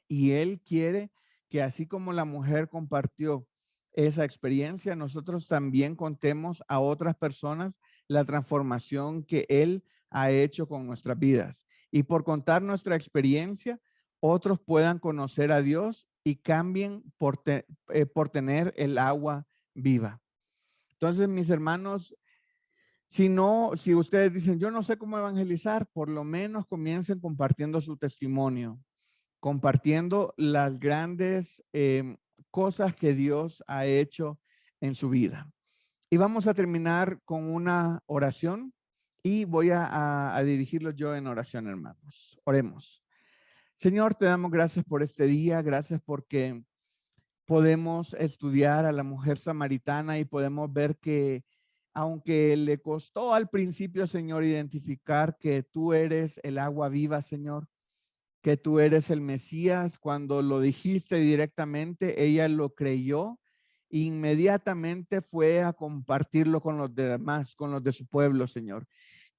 Y Él quiere que así como la mujer compartió esa experiencia, nosotros también contemos a otras personas la transformación que Él ha hecho con nuestras vidas. Y por contar nuestra experiencia, otros puedan conocer a Dios y cambien por tener el agua viva. Entonces, mis hermanos, si ustedes dicen, yo no sé cómo evangelizar, por lo menos comiencen compartiendo su testimonio, compartiendo las grandes cosas que Dios ha hecho en su vida. Y vamos a terminar con una oración y voy a dirigirlo yo en oración, hermanos. Oremos. Señor, te damos gracias por este día, gracias porque podemos estudiar a la mujer samaritana y podemos ver que aunque le costó al principio, Señor, identificar que tú eres el agua viva, Señor, que tú eres el Mesías, cuando lo dijiste directamente, ella lo creyó, inmediatamente fue a compartirlo con los demás, con los de su pueblo, Señor.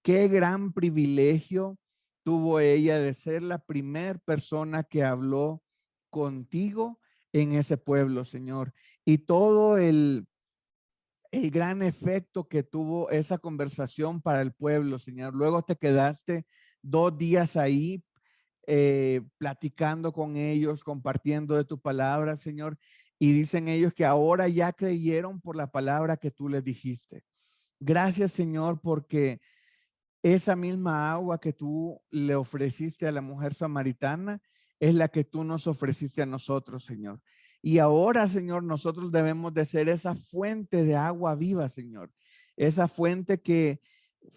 Qué gran privilegio tuvo ella de ser la primer persona que habló contigo en ese pueblo, Señor. Y todo el gran efecto que tuvo esa conversación para el pueblo, Señor. Luego te quedaste 2 días ahí platicando con ellos, compartiendo de tu palabra, Señor. Y dicen ellos que ahora ya creyeron por la palabra que tú les dijiste. Gracias, Señor, porque esa misma agua que tú le ofreciste a la mujer samaritana es la que tú nos ofreciste a nosotros, Señor. Y ahora, Señor, nosotros debemos de ser esa fuente de agua viva, Señor. Esa fuente que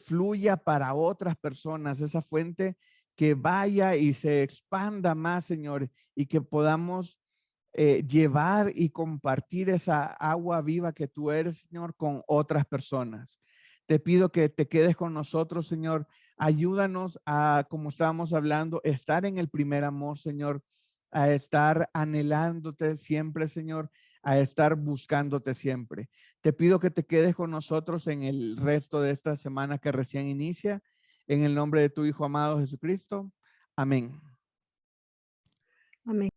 fluya para otras personas, esa fuente que vaya y se expanda más, Señor, y que podamos llevar y compartir esa agua viva que tú eres, Señor, con otras personas. Te pido que te quedes con nosotros, Señor. Ayúdanos a, como estábamos hablando, estar en el primer amor, Señor, a estar anhelándote siempre, Señor, a estar buscándote siempre. Te pido que te quedes con nosotros en el resto de esta semana que recién inicia, en el nombre de tu Hijo amado Jesucristo. Amén. Amén.